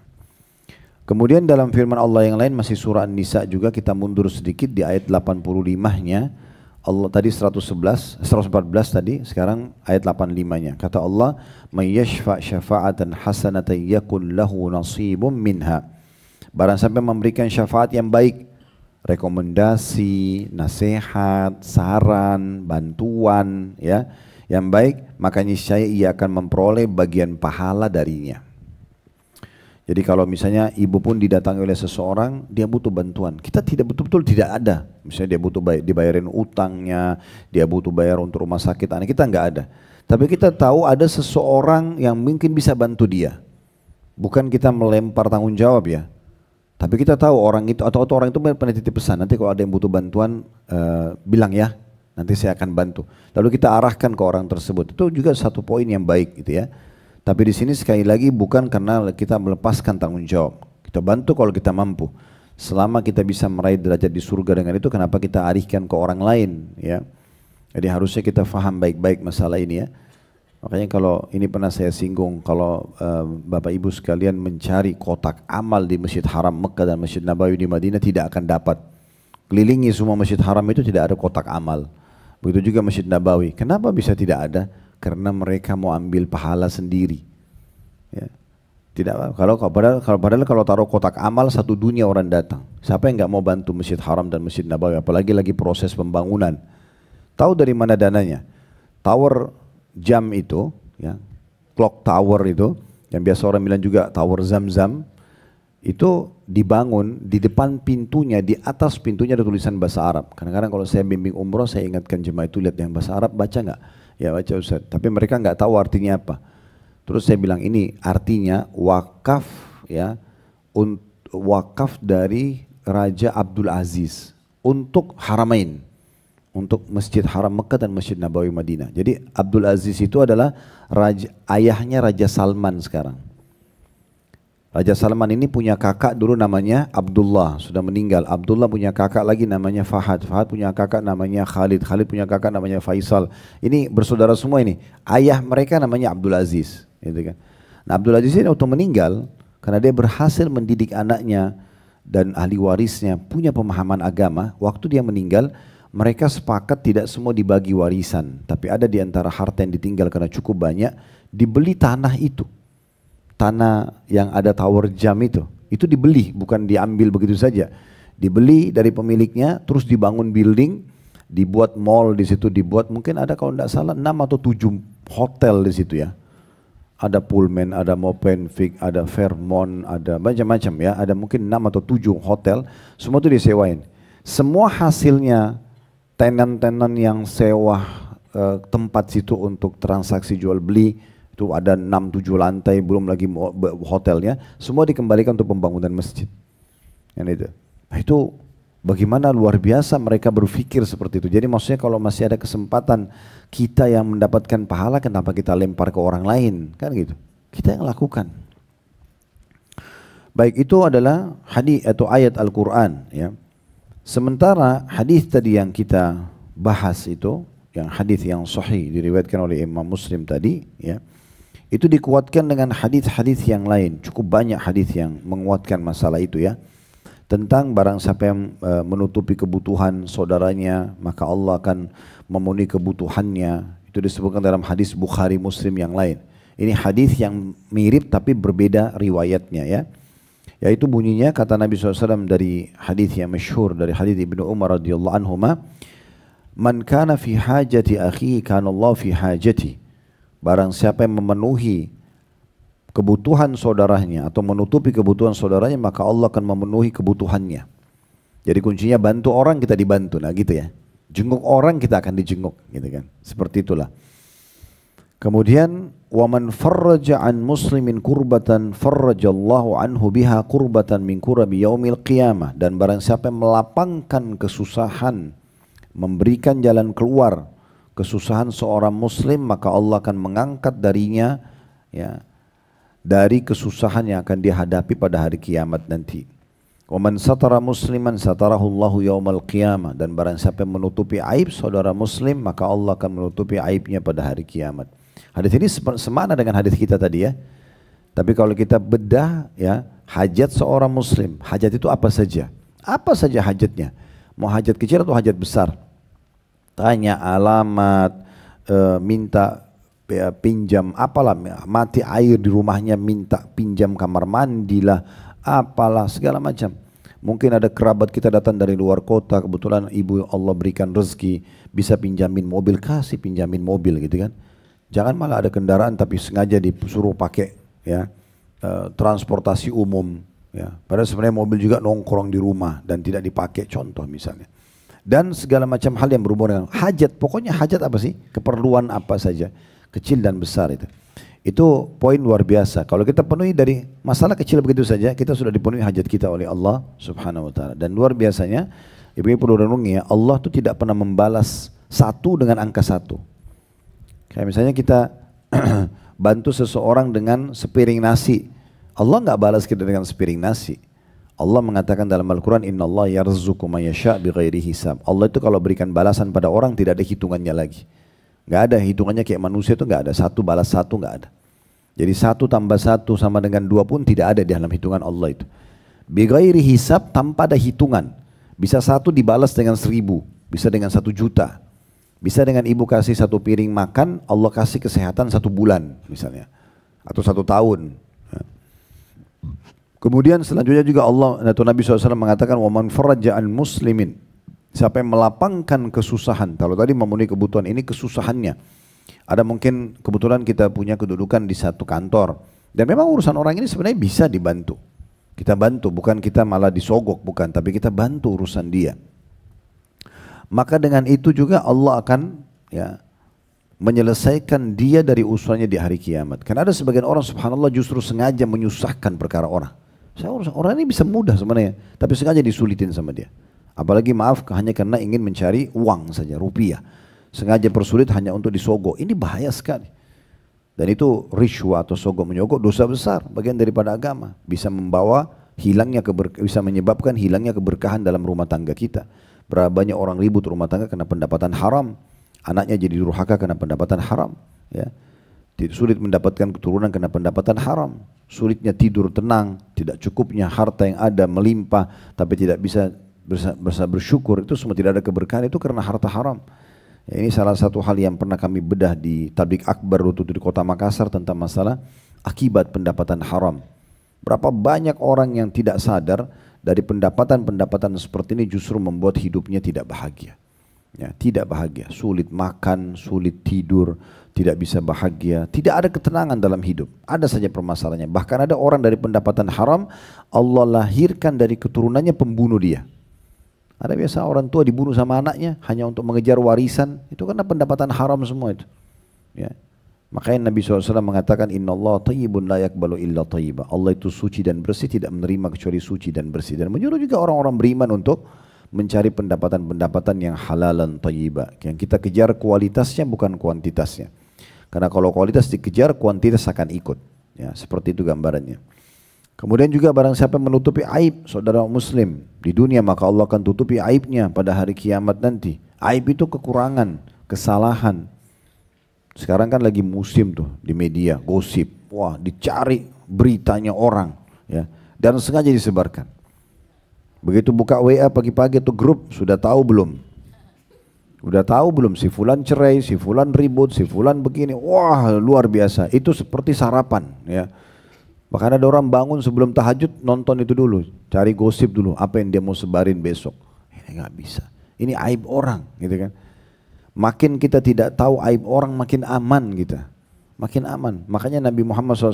Kemudian dalam firman Allah yang lain masih surah An-Nisa juga, kita mundur sedikit di ayat 85-nya. Allah tadi 114 tadi, sekarang ayat 85-nya. Kata Allah, "May yashfa' syafa'atan hasanatan yakun lahu nasibum minha." Barang siapa memberikan syafaat yang baik, rekomendasi, nasihat, saran, bantuan ya, yang baik, maka niscaya ia akan memperoleh bagian pahala darinya. Jadi kalau misalnya ibu pun didatangi oleh seseorang, dia butuh bantuan, kita tidak betul-betul tidak ada. Misalnya dia butuh dibayarin utangnya, dia butuh bayar untuk rumah sakit anak, kita nggak ada. Tapi kita tahu ada seseorang yang mungkin bisa bantu dia. Bukan kita melempar tanggung jawab ya. Tapi kita tahu orang itu, atau orang itu pernah titip pesan, nanti kalau ada yang butuh bantuan bilang ya, nanti saya akan bantu. Lalu kita arahkan ke orang tersebut. Itu juga satu poin yang baik gitu ya. Tapi di sini sekali lagi bukan karena kita melepaskan tanggung jawab. Kita bantu kalau kita mampu. Selama kita bisa meraih derajat di surga dengan itu, kenapa kita alihkan ke orang lain ya? Jadi harusnya kita faham baik-baik masalah ini ya. Makanya kalau ini pernah saya singgung, kalau Bapak Ibu sekalian mencari kotak amal di Masjid Haram Mekah dan Masjid Nabawi di Madinah tidak akan dapat. Kelilingi semua Masjid Haram itu tidak ada kotak amal. Begitu juga Masjid Nabawi. Kenapa bisa tidak ada? Karena mereka mau ambil pahala sendiri. Ya. Tidak, padahal kalau taruh kotak amal satu dunia orang datang. Siapa yang nggak mau bantu Masjid Haram dan Masjid Nabawi? Apalagi lagi proses pembangunan. Tahu dari mana dananya? Tower jam itu, ya, clock tower itu, yang biasa orang bilang juga tower Zam-Zam, itu dibangun di depan pintunya, di atas pintunya ada tulisan bahasa Arab. Kadang-kadang kalau saya bimbing umroh, saya ingatkan jemaah itu, lihat yang bahasa Arab, baca nggak? Ya baca Ustaz, tapi mereka nggak tahu artinya apa. Terus saya bilang ini artinya wakaf, ya, wakaf dari Raja Abdul Aziz untuk Haramain, untuk Masjid Haram Mekah dan Masjid Nabawi Madinah. Jadi Abdul Aziz itu adalah ayahnya Raja Salman sekarang. Raja Salman ini punya kakak dulu namanya Abdullah, sudah meninggal. Abdullah punya kakak lagi namanya Fahad. Fahad punya kakak namanya Khalid. Khalid punya kakak namanya Faisal. Ini bersaudara semua ini. Ayah mereka namanya Abdul Aziz. Gitu kan. Nah Abdul Aziz ini waktu meninggal, karena dia berhasil mendidik anaknya dan ahli warisnya punya pemahaman agama, waktu dia meninggal, mereka sepakat tidak semua dibagi warisan, tapi ada di antara harta yang ditinggal karena cukup banyak, dibeli tanah itu. Tanah yang ada tower jam itu dibeli, bukan diambil begitu saja. Dibeli dari pemiliknya, terus dibangun building, dibuat mall di situ, dibuat mungkin ada kalau tidak salah 6 atau 7 hotel di situ ya. Ada Pullman, ada Movenpick, ada Fairmont, ada macam-macam ya, ada mungkin 6 atau 7 hotel, semua itu disewain. Semua hasilnya tenan-tenan yang sewa tempat situ untuk transaksi jual beli, itu ada 6-7 lantai, belum lagi hotelnya, semua dikembalikan untuk pembangunan masjid. Yang itu bagaimana luar biasa mereka berpikir seperti itu. Jadi maksudnya kalau masih ada kesempatan kita yang mendapatkan pahala, kenapa kita lempar ke orang lain, kan gitu. Kita yang lakukan. Baik, itu adalah hadis atau ayat Al-Quran ya. Sementara hadis tadi yang kita bahas itu, yang hadis yang sahih diriwayatkan oleh Imam Muslim tadi ya, itu dikuatkan dengan hadis-hadis yang lain. Cukup banyak hadis yang menguatkan masalah itu ya. Tentang barang siapa yang menutupi kebutuhan saudaranya, maka Allah akan memenuhi kebutuhannya. Itu disebutkan dalam hadis Bukhari Muslim yang lain. Ini hadis yang mirip tapi berbeda riwayatnya ya. Yaitu bunyinya kata Nabi SAW dari hadis yang masyhur dari hadis Ibnu Umar radhiyallahu anhuma, "Man kana fi hajati akhihi kana Allah fi hajati." Barang siapa yang memenuhi kebutuhan saudaranya atau menutupi kebutuhan saudaranya, maka Allah akan memenuhi kebutuhannya. Jadi kuncinya bantu orang, kita dibantu, nah gitu ya. Jenguk orang, kita akan dijenguk, gitu kan. Seperti itulah. Kemudian waman farraja an muslimin kurbatan farrajallahu anhu biha kurbatan min kurabi yaumil qiyamah, dan barang siapa yang melapangkan kesusahan, memberikan jalan keluar kesusahan seorang muslim, maka Allah akan mengangkat darinya ya dari kesusahan yang akan dihadapi pada hari kiamat nanti. Waman satara musliman satarahu Allahu yaumal qiyamah, dan barang siapa yang menutupi aib saudara muslim, maka Allah akan menutupi aibnya pada hari kiamat. Hadis ini semana dengan hadis kita tadi ya. Tapi kalau kita bedah ya, hajat seorang muslim, hajat itu apa saja? Apa saja hajatnya? Mau hajat kecil atau hajat besar? Tanya alamat, minta ya, pinjam apalah, mati air di rumahnya, minta pinjam kamar mandi lah, apalah segala macam. Mungkin ada kerabat kita datang dari luar kota, kebetulan ibu Allah berikan rezeki, bisa pinjamin mobil, kasih pinjamin mobil gitu kan. Jangan malah ada kendaraan tapi sengaja disuruh pakai ya transportasi umum ya. Padahal sebenarnya mobil juga nongkrong di rumah dan tidak dipakai, contoh misalnya. Dan segala macam hal yang berhubungan dengan hajat. Pokoknya hajat apa sih? Keperluan apa saja, kecil dan besar itu. Itu poin luar biasa. Kalau kita penuhi dari masalah kecil begitu saja, kita sudah dipenuhi hajat kita oleh Allah Subhanahu wa taala. Dan luar biasanya, ibu-ibu perlu renungi ya, Allah tuh tidak pernah membalas satu dengan angka satu. Kayak misalnya kita bantu seseorang dengan sepiring nasi, Allah nggak balas kita dengan sepiring nasi. Allah mengatakan dalam Al-Quran, Inna Allah yarzuqu man yasha' bighairi hisab. Allah itu kalau berikan balasan pada orang tidak ada hitungannya lagi. Nggak ada hitungannya kayak manusia itu, nggak ada. 1 balas 1 nggak ada. Jadi 1 tambah 1 sama dengan 2 pun tidak ada di dalam hitungan Allah itu. Bighairi hisab, tanpa ada hitungan. Bisa 1 dibalas dengan 1000, bisa dengan 1 juta. Bisa dengan ibu kasih 1 piring makan, Allah kasih kesehatan 1 bulan misalnya. Atau 1 tahun. Kemudian selanjutnya juga Allah atau Nabi SAW mengatakan wa man faraja an muslimin, siapa yang melapangkan kesusahan. Kalau tadi memenuhi kebutuhan, ini kesusahannya. Ada mungkin kebetulan kita punya kedudukan di satu kantor dan memang urusan orang ini sebenarnya bisa dibantu. Kita bantu, bukan kita malah disogok, bukan, tapi kita bantu urusan dia. Maka dengan itu juga Allah akan menyelesaikan dia dari urusannya di hari kiamat. Karena ada sebagian orang subhanallah justru sengaja menyusahkan perkara orang. Orang ini bisa mudah sebenarnya, tapi sengaja disulitin sama dia. Apalagi maaf hanya karena ingin mencari uang saja, rupiah. Sengaja persulit hanya untuk disogok. Ini bahaya sekali. Dan itu rishwa atau sogok menyogok dosa besar, bagian daripada agama. Bisa bisa menyebabkan hilangnya keberkahan dalam rumah tangga kita. Berapa banyak orang ribut rumah tangga karena pendapatan haram. Anaknya jadi durhaka karena pendapatan haram. Ya. Sulit mendapatkan keturunan karena pendapatan haram. Sulitnya tidur tenang, tidak cukupnya harta yang ada melimpah, tapi tidak bisa bersyukur. Itu semua tidak ada keberkahan, itu karena harta haram. Ya, ini salah satu hal yang pernah kami bedah di tablik akbar waktu di kota Makassar tentang masalah akibat pendapatan haram. Berapa banyak orang yang tidak sadar dari pendapatan-pendapatan seperti ini justru membuat hidupnya tidak bahagia. Ya, tidak bahagia, sulit makan, sulit tidur, tidak bisa bahagia, tidak ada ketenangan dalam hidup. Ada saja permasalahannya. Bahkan ada orang dari pendapatan haram, Allah lahirkan dari keturunannya pembunuh dia. Ada biasa orang tua dibunuh sama anaknya hanya untuk mengejar warisan, itu karena pendapatan haram semua itu. Ya. Makanya Nabi SAW mengatakan Inna Allah tayyibun la yakbalu illa tayyiba. Allah itu suci dan bersih, tidak menerima kecuali suci dan bersih. Dan menyuruh juga orang-orang beriman untuk mencari pendapatan-pendapatan yang halalan tayyiba. Yang kita kejar kualitasnya bukan kuantitasnya. Karena kalau kualitas dikejar, kuantitas akan ikut. Ya, seperti itu gambarannya. Kemudian juga barang siapa menutupi aib saudara muslim di dunia, maka Allah akan tutupi aibnya pada hari kiamat nanti. Aib itu kekurangan, kesalahan. Sekarang kan lagi musim tuh di media, gosip. Wah, dicari beritanya orang. Ya, dan sengaja disebarkan. Begitu buka WA pagi-pagi tuh grup, sudah tahu belum? Udah tahu belum si fulan cerai, si fulan ribut, si fulan begini. Wah, luar biasa. Itu seperti sarapan, ya. Bahkan ada orang bangun sebelum tahajud nonton itu dulu, cari gosip dulu, apa yang dia mau sebarin besok. Ini nggak bisa. Ini aib orang, gitu kan. Makin kita tidak tahu aib orang, makin aman kita. Makin aman. Makanya Nabi Muhammad SAW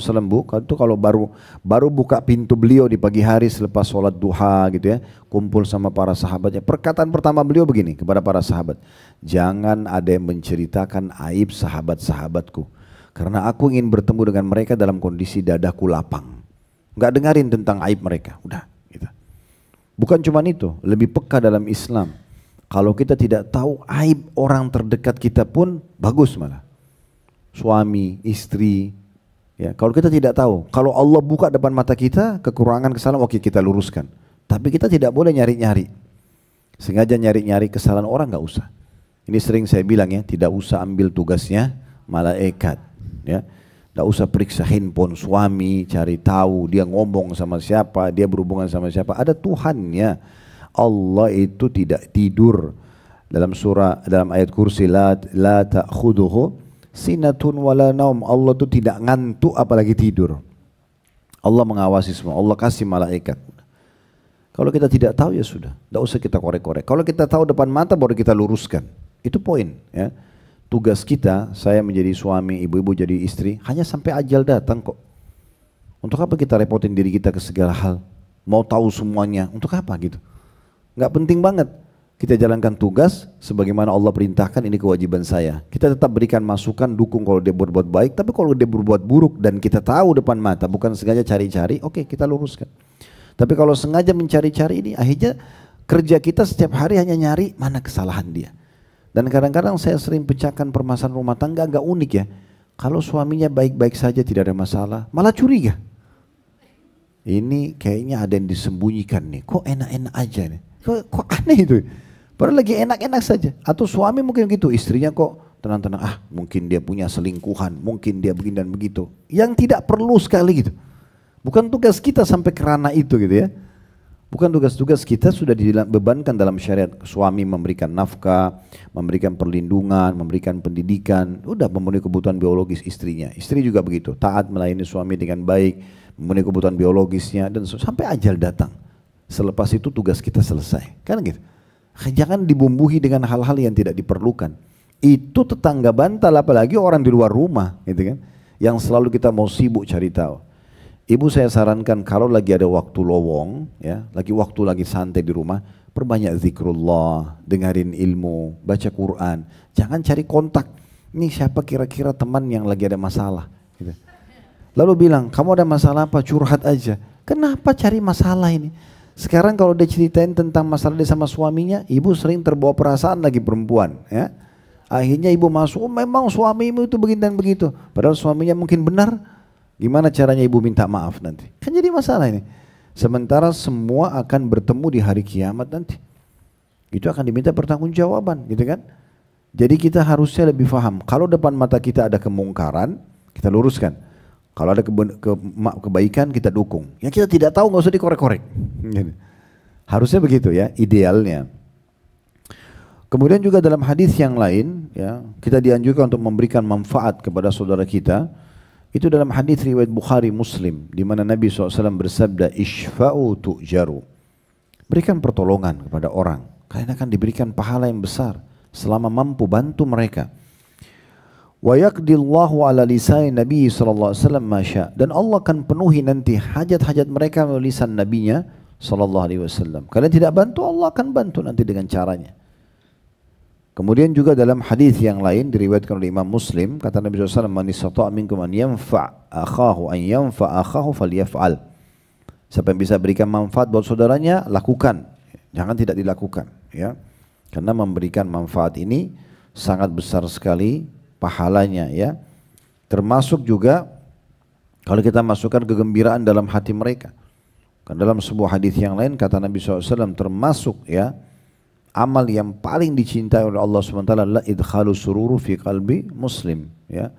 itu kalau baru buka pintu beliau di pagi hari selepas sholat duha gitu ya, kumpul sama para sahabatnya. Perkataan pertama beliau begini kepada para sahabat, jangan ada yang menceritakan aib sahabat-sahabatku, karena aku ingin bertemu dengan mereka dalam kondisi dadaku lapang. Nggak dengarin tentang aib mereka, udah. Gitu. Bukan cuma itu, lebih peka dalam Islam. Kalau kita tidak tahu aib orang terdekat kita pun bagus malah. Suami, istri, ya. Kalau kita tidak tahu, kalau Allah buka depan mata kita kekurangan, kesalahan, oke kita luruskan. Tapi kita tidak boleh nyari-nyari. Sengaja nyari-nyari kesalahan orang nggak usah. Ini sering saya bilang ya, tidak usah ambil tugasnya malaikat, ya. Nggak usah periksa handphone suami, cari tahu dia ngomong sama siapa, dia berhubungan sama siapa. Ada Tuhannya. Allah itu tidak tidur. Dalam ayat kursi la ta'khuduhu sinatun wala naum. Allah itu tidak ngantuk apalagi tidur. Allah mengawasi semua. Allah kasih malaikat. Kalau kita tidak tahu ya sudah, tidak usah kita korek-korek. Kalau kita tahu depan mata baru kita luruskan. Itu poin, ya. Tugas kita, saya menjadi suami, ibu-ibu jadi istri, hanya sampai ajal datang kok. Untuk apa kita repotin diri kita ke segala hal? Mau tahu semuanya, untuk apa gitu? Nggak penting banget. Kita jalankan tugas sebagaimana Allah perintahkan, ini kewajiban saya. Kita tetap berikan masukan, dukung kalau dia berbuat baik, tapi kalau dia berbuat buruk dan kita tahu depan mata, bukan sengaja cari-cari, oke kita luruskan. Tapi kalau sengaja mencari-cari ini, akhirnya kerja kita setiap hari hanya nyari mana kesalahan dia. Dan kadang-kadang saya sering pecahkan permasalahan rumah tangga agak unik ya. Kalau suaminya baik-baik saja tidak ada masalah, malah curiga. Ini kayaknya ada yang disembunyikan nih, kok enak-enak aja nih. Kok aneh itu? Padahal lagi enak-enak saja. Atau suami mungkin gitu, istrinya kok tenang-tenang, mungkin dia punya selingkuhan, mungkin dia begini dan begitu. Yang tidak perlu sekali gitu. Bukan tugas kita sampai ke ranah itu gitu ya. Bukan tugas kita sudah dibebankan dalam syariat. Suami memberikan nafkah, memberikan perlindungan, memberikan pendidikan. Udah memenuhi kebutuhan biologis istrinya. Istri juga begitu, taat melayani suami dengan baik, memenuhi kebutuhan biologisnya dan sampai ajal datang. Selepas itu tugas kita selesai. Kan gitu. Jangan dibumbuhi dengan hal-hal yang tidak diperlukan. Itu tetangga bantal, apalagi orang di luar rumah gitu kan. Yang selalu kita mau sibuk cari tahu. Ibu saya sarankan kalau lagi ada waktu lowong, ya, lagi santai di rumah, perbanyak zikrullah, dengerin ilmu, baca Quran. Jangan cari kontak. Ini siapa kira-kira teman yang lagi ada masalah? Gitu. Lalu bilang, kamu ada masalah apa? Curhat aja. Kenapa cari masalah ini? Sekarang kalau dia ceritain tentang masalah dia sama suaminya, ibu sering terbawa perasaan lagi perempuan. Ya. Akhirnya ibu masuk, memang suamimu itu begini dan begitu. Padahal suaminya mungkin benar. Gimana caranya ibu minta maaf nanti? Kan jadi masalah ini. Sementara semua akan bertemu di hari kiamat nanti. Itu akan diminta pertanggungjawaban, gitu kan? Jadi kita harusnya lebih paham. Kalau depan mata kita ada kemungkaran, kita luruskan. Kalau ada kebaikan, kita dukung. Yang kita tidak tahu nggak usah dikorek-korek. Harusnya begitu ya, idealnya. Kemudian juga dalam hadis yang lain, ya, kita dianjurkan untuk memberikan manfaat kepada saudara kita. Itu dalam hadis riwayat Bukhari Muslim, di mana Nabi SAW bersabda, "Ishfa'u tu'jaru." Berikan pertolongan kepada orang, kalian akan diberikan pahala yang besar selama mampu bantu mereka. Wa yaqdillahu ala lisan Nabi SAW ma syaa. Dan Allah akan penuhi nanti hajat-hajat mereka melalui lisan Nabinya SAW. Kalian tidak bantu, Allah akan bantu nanti dengan caranya. Kemudian juga dalam hadis yang lain diriwayatkan oleh Imam Muslim, kata Nabi SAW, "Man istata'a minkum an yanfa' akhahu falyaf'al." Siapa yang bisa berikan manfaat buat saudaranya, lakukan. Jangan tidak dilakukan, ya. Karena memberikan manfaat ini sangat besar sekali pahalanya, ya. Termasuk juga kalau kita masukkan kegembiraan dalam hati mereka. Kan dalam sebuah hadis yang lain kata Nabi SAW, termasuk ya amal yang paling dicintai oleh Allah SWT adalah idkhalu sururu fi qalbi muslim, ya.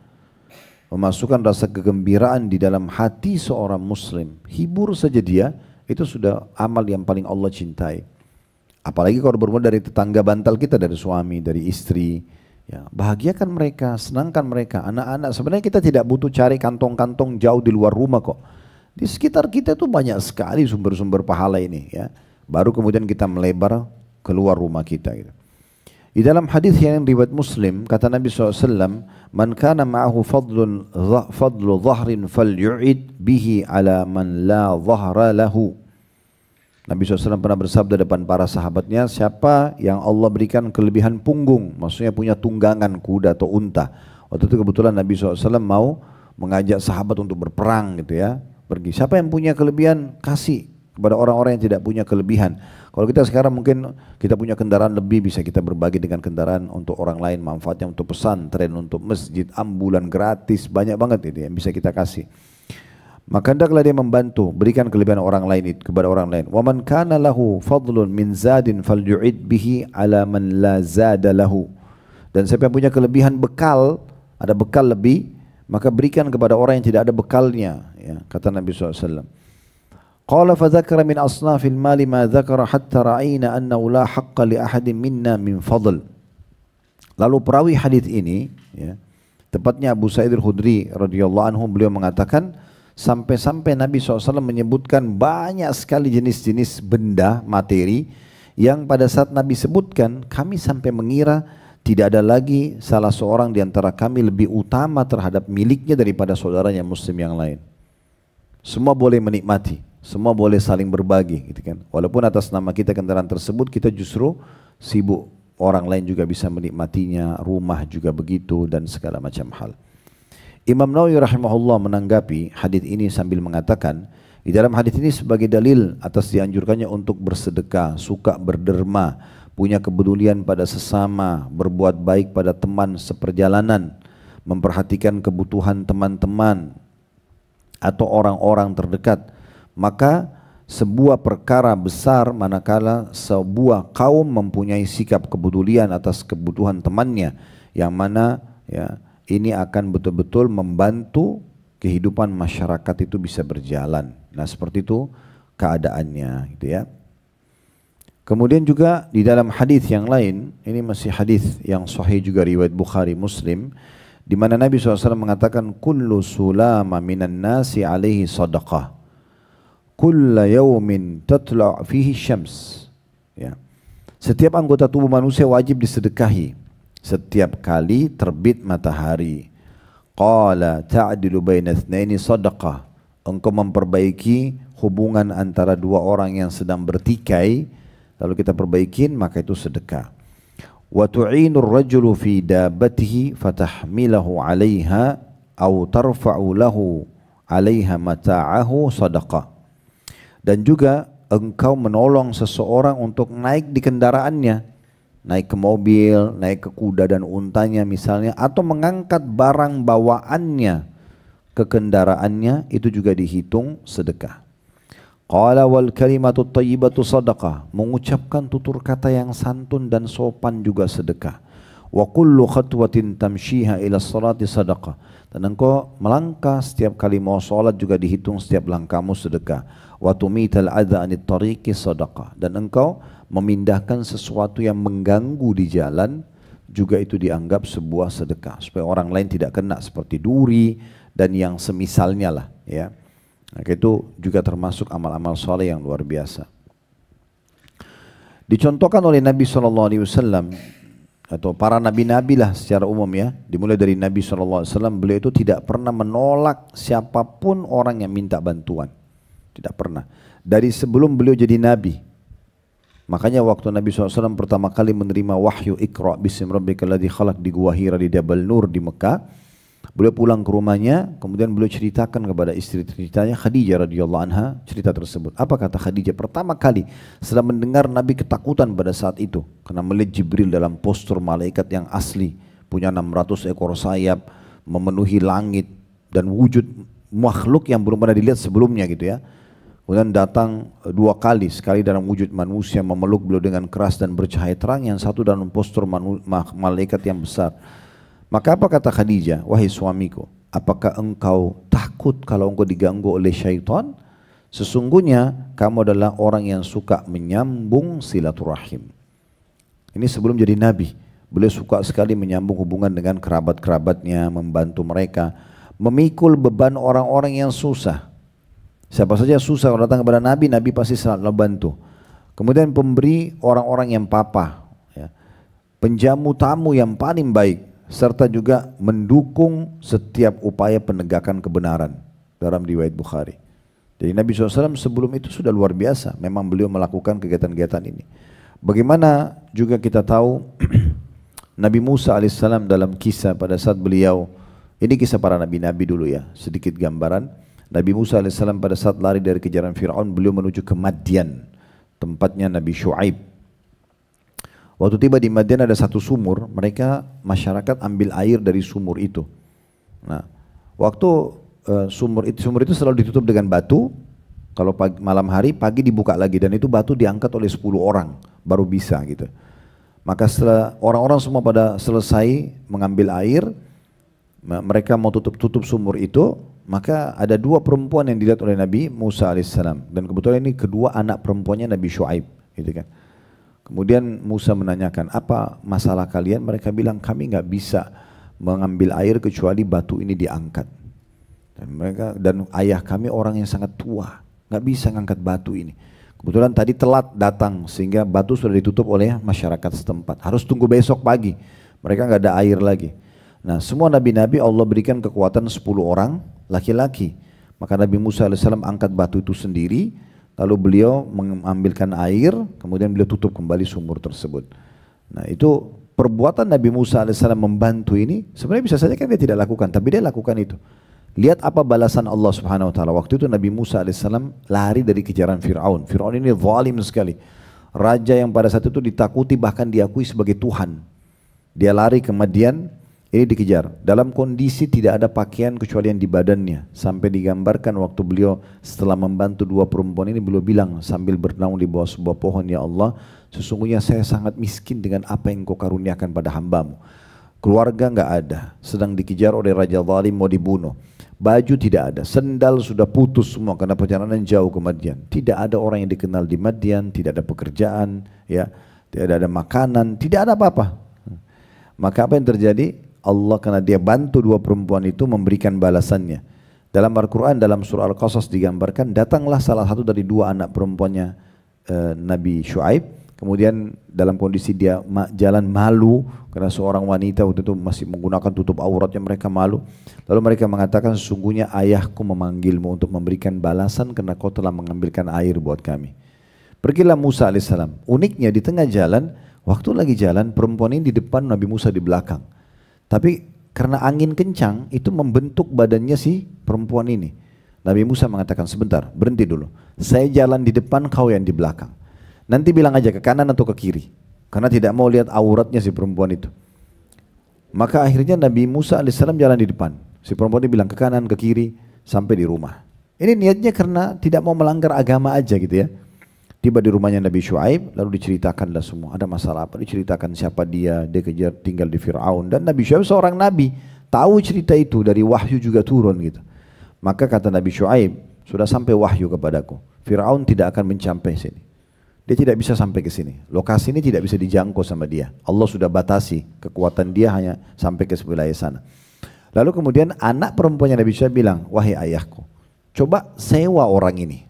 Memasukkan rasa kegembiraan di dalam hati seorang muslim. Hibur saja dia, itu sudah amal yang paling Allah cintai. Apalagi kalau bermula dari tetangga bantal kita, dari suami, dari istri, ya, bahagiakan mereka, senangkan mereka. Anak-anak, sebenarnya kita tidak butuh cari kantong-kantong jauh di luar rumah kok. Di sekitar kita tuh banyak sekali sumber-sumber pahala ini, ya. Baru kemudian kita melebar keluar rumah kita gitu. Di dalam hadis yang riwayat Muslim kata Nabi SAW, "Man kana ma'ahu fadlu dhahrin falyu'id bihi ala man la dhahra lahu." Nabi SAW pernah bersabda depan para sahabatnya, siapa yang Allah berikan kelebihan punggung, maksudnya punya tunggangan kuda atau unta. Waktu itu kebetulan Nabi SAW mau mengajak sahabat untuk berperang gitu ya, pergi. Siapa yang punya kelebihan, kasih kepada orang-orang yang tidak punya kelebihan. Kalau kita sekarang mungkin kita punya kendaraan lebih, bisa kita berbagi dengan kendaraan untuk orang lain, manfaatnya untuk pesantren, untuk masjid, ambulan gratis, banyak banget itu yang bisa kita kasih. Maka hendaklah dia membantu, berikan kelebihan orang lain itu kepada orang lain. Wa man kana lahu fadlun min zadin falyu'id bihi ala man la zada lahu. Dan siapa yang punya kelebihan bekal, ada bekal lebih, maka berikan kepada orang yang tidak ada bekalnya, ya, kata Nabi SAW. Qala fa dzakara min asnafil mali ma dzakara hatta ra'ayna annahu la haqqa li ahadin minna min fadl. Lalu perawi hadis ini, ya, tepatnya Abu Sa'id Al-Khudri radhiyallahu anhu, beliau mengatakan sampai-sampai Nabi SAW menyebutkan banyak sekali jenis-jenis benda materi yang pada saat Nabi sebutkan kami sampai mengira tidak ada lagi salah seorang di antara kami lebih utama terhadap miliknya daripada saudaranya muslim yang lain. Semua boleh menikmati, semua boleh saling berbagi, gitu kan. Walaupun atas nama kita kendaraan tersebut, kita justru sibuk, orang lain juga bisa menikmatinya, rumah juga begitu dan segala macam hal. Imam Nawawi rahimahullah menanggapi hadis ini sambil mengatakan, di dalam hadis ini sebagai dalil atas dianjurkannya untuk bersedekah, suka berderma, punya kepedulian pada sesama, berbuat baik pada teman seperjalanan, memperhatikan kebutuhan teman-teman atau orang-orang terdekat. Maka sebuah perkara besar manakala sebuah kaum mempunyai sikap kepedulian atas kebutuhan temannya, yang mana ya ini akan betul-betul membantu kehidupan masyarakat itu bisa berjalan. Nah seperti itu keadaannya gitu ya. Kemudian juga di dalam hadis yang lain, ini masih hadis yang sahih juga riwayat Bukhari Muslim, di mana Nabi SAW mengatakan kullu sulama minan nasi alaihi sadaqah kulla yawmin tatla' fihi syams. Ya. Setiap anggota tubuh manusia wajib disedekahi setiap kali terbit matahari. Qala ta'dilu baina itsnaini sadaqah. Engkau memperbaiki hubungan antara dua orang yang sedang bertikai, lalu kita perbaikin, maka itu sedekah. Wa tu'inu ar-rajulu fi dabbatihi fatahmilahu 'alayha aw tarfa'u lahu 'alayha mata'ahu sadaqah. Dan juga engkau menolong seseorang untuk naik di kendaraannya, naik ke mobil, naik ke kuda dan untanya misalnya, atau mengangkat barang bawaannya ke kendaraannya, itu juga dihitung sedekah. Qala wal kalimatu thayyibatu sadaqah, mengucapkan tutur kata yang santun dan sopan juga sedekah. Wa kullu khatwatin tamshiha ila salati sadaqah, dan engkau melangkah setiap kali mau salat juga dihitung setiap langkahmu sedekah. Wa tumital adza anit tariqi sadaqah, dan engkau memindahkan sesuatu yang mengganggu di jalan juga itu dianggap sebuah sedekah, supaya orang lain tidak kena seperti duri dan yang semisalnya lah ya. Nah, itu juga termasuk amal-amal soleh yang luar biasa. Dicontohkan oleh Nabi SAW atau para nabi-nabi lah secara umum ya, dimulai dari Nabi SAW, beliau itu tidak pernah menolak siapapun orang yang minta bantuan, tidak pernah. Dari sebelum beliau jadi nabi, makanya waktu Nabi SAW pertama kali menerima wahyu Iqra bismi rabbikal ladzi khalaq di Gua Hira di Jabal Nur di Mekah, beliau pulang ke rumahnya, kemudian beliau ceritakan kepada istri ceritanya Khadijah radhiyallahu anha cerita tersebut. Apa kata Khadijah? Pertama kali setelah mendengar Nabi ketakutan pada saat itu karena melihat Jibril dalam postur malaikat yang asli, punya 600 ekor sayap, memenuhi langit dan wujud makhluk yang belum pernah dilihat sebelumnya gitu ya. Kemudian datang dua kali, sekali dalam wujud manusia memeluk beliau dengan keras dan bercahaya terang, yang satu dalam postur malaikat yang besar. Maka apa kata Khadijah? Wahai suamiku, apakah engkau takut kalau engkau diganggu oleh syaitan? Sesungguhnya kamu adalah orang yang suka menyambung silaturahim. Ini sebelum jadi nabi, beliau suka sekali menyambung hubungan dengan kerabat-kerabatnya, membantu mereka, memikul beban orang-orang yang susah. Siapa saja susah kalau datang kepada Nabi, Nabi pasti selalu bantu. Kemudian pemberi orang-orang yang papa, ya. Penjamu tamu yang paling baik, serta juga mendukung setiap upaya penegakan kebenaran dalam riwayat Bukhari. Jadi Nabi SAW sebelum itu sudah luar biasa, memang beliau melakukan kegiatan-kegiatan ini. Bagaimana juga kita tahu Nabi Musa alaihissalam dalam kisah pada saat beliau, ini kisah para nabi-nabi dulu ya, sedikit gambaran. Nabi Musa alaihissalam pada saat lari dari kejaran Fir'aun, beliau menuju ke Madian, tempatnya Nabi Syuaib. Waktu tiba di Madian ada satu sumur, mereka masyarakat ambil air dari sumur itu. Nah, waktu sumur itu selalu ditutup dengan batu. Kalau malam hari, pagi dibuka lagi, dan itu batu diangkat oleh 10 orang baru bisa gitu. Maka setelah orang-orang semua pada selesai mengambil air, mereka mau tutup sumur itu, maka ada 2 perempuan yang dilihat oleh Nabi Musa alaihissalam, dan kebetulan ini kedua anak perempuannya Nabi Syuaib, gitu kan. Kemudian Musa menanyakan, apa masalah kalian? Mereka bilang, kami nggak bisa mengambil air kecuali batu ini diangkat. Dan ayah kami orang yang sangat tua, nggak bisa ngangkat batu ini. Kebetulan tadi telat datang sehingga batu sudah ditutup oleh masyarakat setempat. Harus tunggu besok pagi. Mereka nggak ada air lagi. Nah, semua nabi-nabi Allah berikan kekuatan 10 orang laki-laki. Maka Nabi Musa alaihissalam angkat batu itu sendiri, lalu beliau mengambilkan air, kemudian beliau tutup kembali sumur tersebut. Nah, itu perbuatan Nabi Musa alaihissalam membantu ini, sebenarnya bisa saja kan dia tidak lakukan, tapi dia lakukan itu. Lihat apa balasan Allah Subhanahu wa taala. Waktu itu Nabi Musa alaihissalam lari dari kejaran Fir'aun. Fir'aun ini zalim sekali. Raja yang pada saat itu ditakuti, bahkan diakui sebagai Tuhan. Dia lari ke Madian, Ini dikejar dalam kondisi tidak ada pakaian kecuali yang di badannya, sampai digambarkan waktu beliau setelah membantu dua perempuan ini, beliau bilang sambil bernaung di bawah sebuah pohon, ya Allah, sesungguhnya saya sangat miskin dengan apa yang Kau karuniakan pada hambamu. Keluarga nggak ada, sedang dikejar oleh raja zalim, mau dibunuh. Baju tidak ada, sendal sudah putus semua karena perjalanan jauh ke Madian. Tidak ada orang yang dikenal di Madian, tidak ada pekerjaan, ya, tidak ada makanan, tidak ada apa-apa. Maka apa yang terjadi? Allah karena dia bantu dua perempuan itu memberikan balasannya. Dalam Al-Quran, dalam surah Al-Qasas digambarkan, datanglah salah satu dari dua anak perempuannya Nabi Syuaib. Kemudian dalam kondisi dia jalan malu, karena seorang wanita waktu itu masih menggunakan tutup auratnya, mereka malu. Lalu mereka mengatakan, sesungguhnya ayahku memanggilmu untuk memberikan balasan karena kau telah mengambilkan air buat kami. Pergilah Musa alaihissalam. Uniknya di tengah jalan, waktu lagi jalan, perempuan ini di depan, Nabi Musa di belakang. Tapi karena angin kencang itu membentuk badannya si perempuan ini. Nabi Musa mengatakan, sebentar, berhenti dulu. Saya jalan di depan, kau yang di belakang. Nanti bilang aja ke kanan atau ke kiri. Karena tidak mau lihat auratnya si perempuan itu. Maka akhirnya Nabi Musa alaihissalam jalan di depan. Si perempuan ini bilang ke kanan, ke kiri, sampai di rumah. Ini niatnya karena tidak mau melanggar agama aja gitu ya. Tiba di rumahnya Nabi Syuaib, lalu diceritakanlah semua. Ada masalah apa? Diceritakan siapa dia kejar tinggal di Fir'aun. Dan Nabi Syuaib seorang Nabi, tahu cerita itu, dari wahyu juga turun gitu. Maka kata Nabi Syuaib, sudah sampai wahyu kepadaku. Fir'aun tidak akan mencapai sini. Dia tidak bisa sampai ke sini. Lokasi ini tidak bisa dijangkau sama dia. Allah sudah batasi kekuatan dia hanya sampai ke wilayah sana. Lalu kemudian anak perempuannya Nabi Syuaib bilang, wahai ayahku, coba sewa orang ini.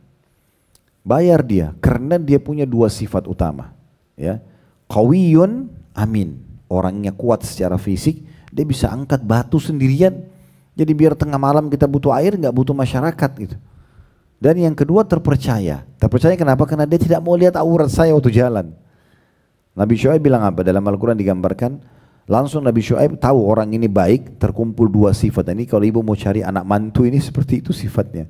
Bayar dia karena dia punya dua sifat utama, ya. Qawiyun amin, orangnya kuat secara fisik, dia bisa angkat batu sendirian. Jadi biar tengah malam kita butuh air, nggak butuh masyarakat gitu. Dan yang kedua terpercaya. Terpercaya kenapa? Karena dia tidak mau lihat aurat saya waktu jalan. Nabi Syuaib bilang apa? Dalam Al-Quran digambarkan, langsung Nabi Syuaib tahu orang ini baik, terkumpul dua sifat. Ini kalau ibu mau cari anak mantu ini seperti itu sifatnya.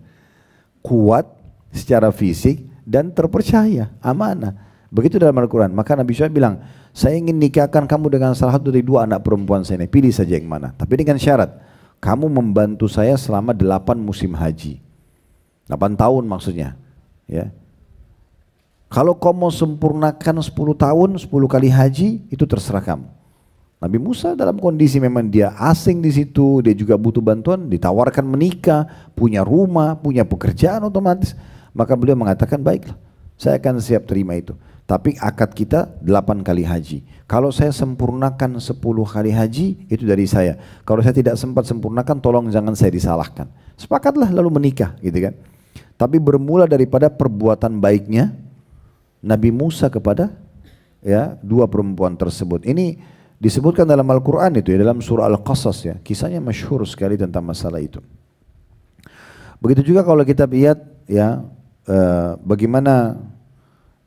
Kuat secara fisik dan terpercaya, amanah. Begitu dalam Al-Quran. Maka Nabi Syuaib bilang, saya ingin nikahkan kamu dengan salah satu dari dua anak perempuan saya ini. Pilih saja yang mana. Tapi dengan syarat, kamu membantu saya selama 8 musim haji. 8 tahun maksudnya. Ya. Kalau kau mau sempurnakan 10 tahun, 10 kali haji, itu terserah kamu. Nabi Musa dalam kondisi memang dia asing di situ, dia juga butuh bantuan, ditawarkan menikah, punya rumah, punya pekerjaan otomatis. Maka beliau mengatakan, baiklah, saya akan siap terima itu. Tapi akad kita 8 kali haji. Kalau saya sempurnakan 10 kali haji, itu dari saya. Kalau saya tidak sempat sempurnakan, tolong jangan saya disalahkan. Sepakatlah lalu menikah, gitu kan. Tapi bermula daripada perbuatan baiknya Nabi Musa kepada ya dua perempuan tersebut. Ini disebutkan dalam Al-Quran itu ya, dalam surah Al-Qasas ya. Kisahnya masyhur sekali tentang masalah itu. Begitu juga kalau kita lihat ya, bagaimana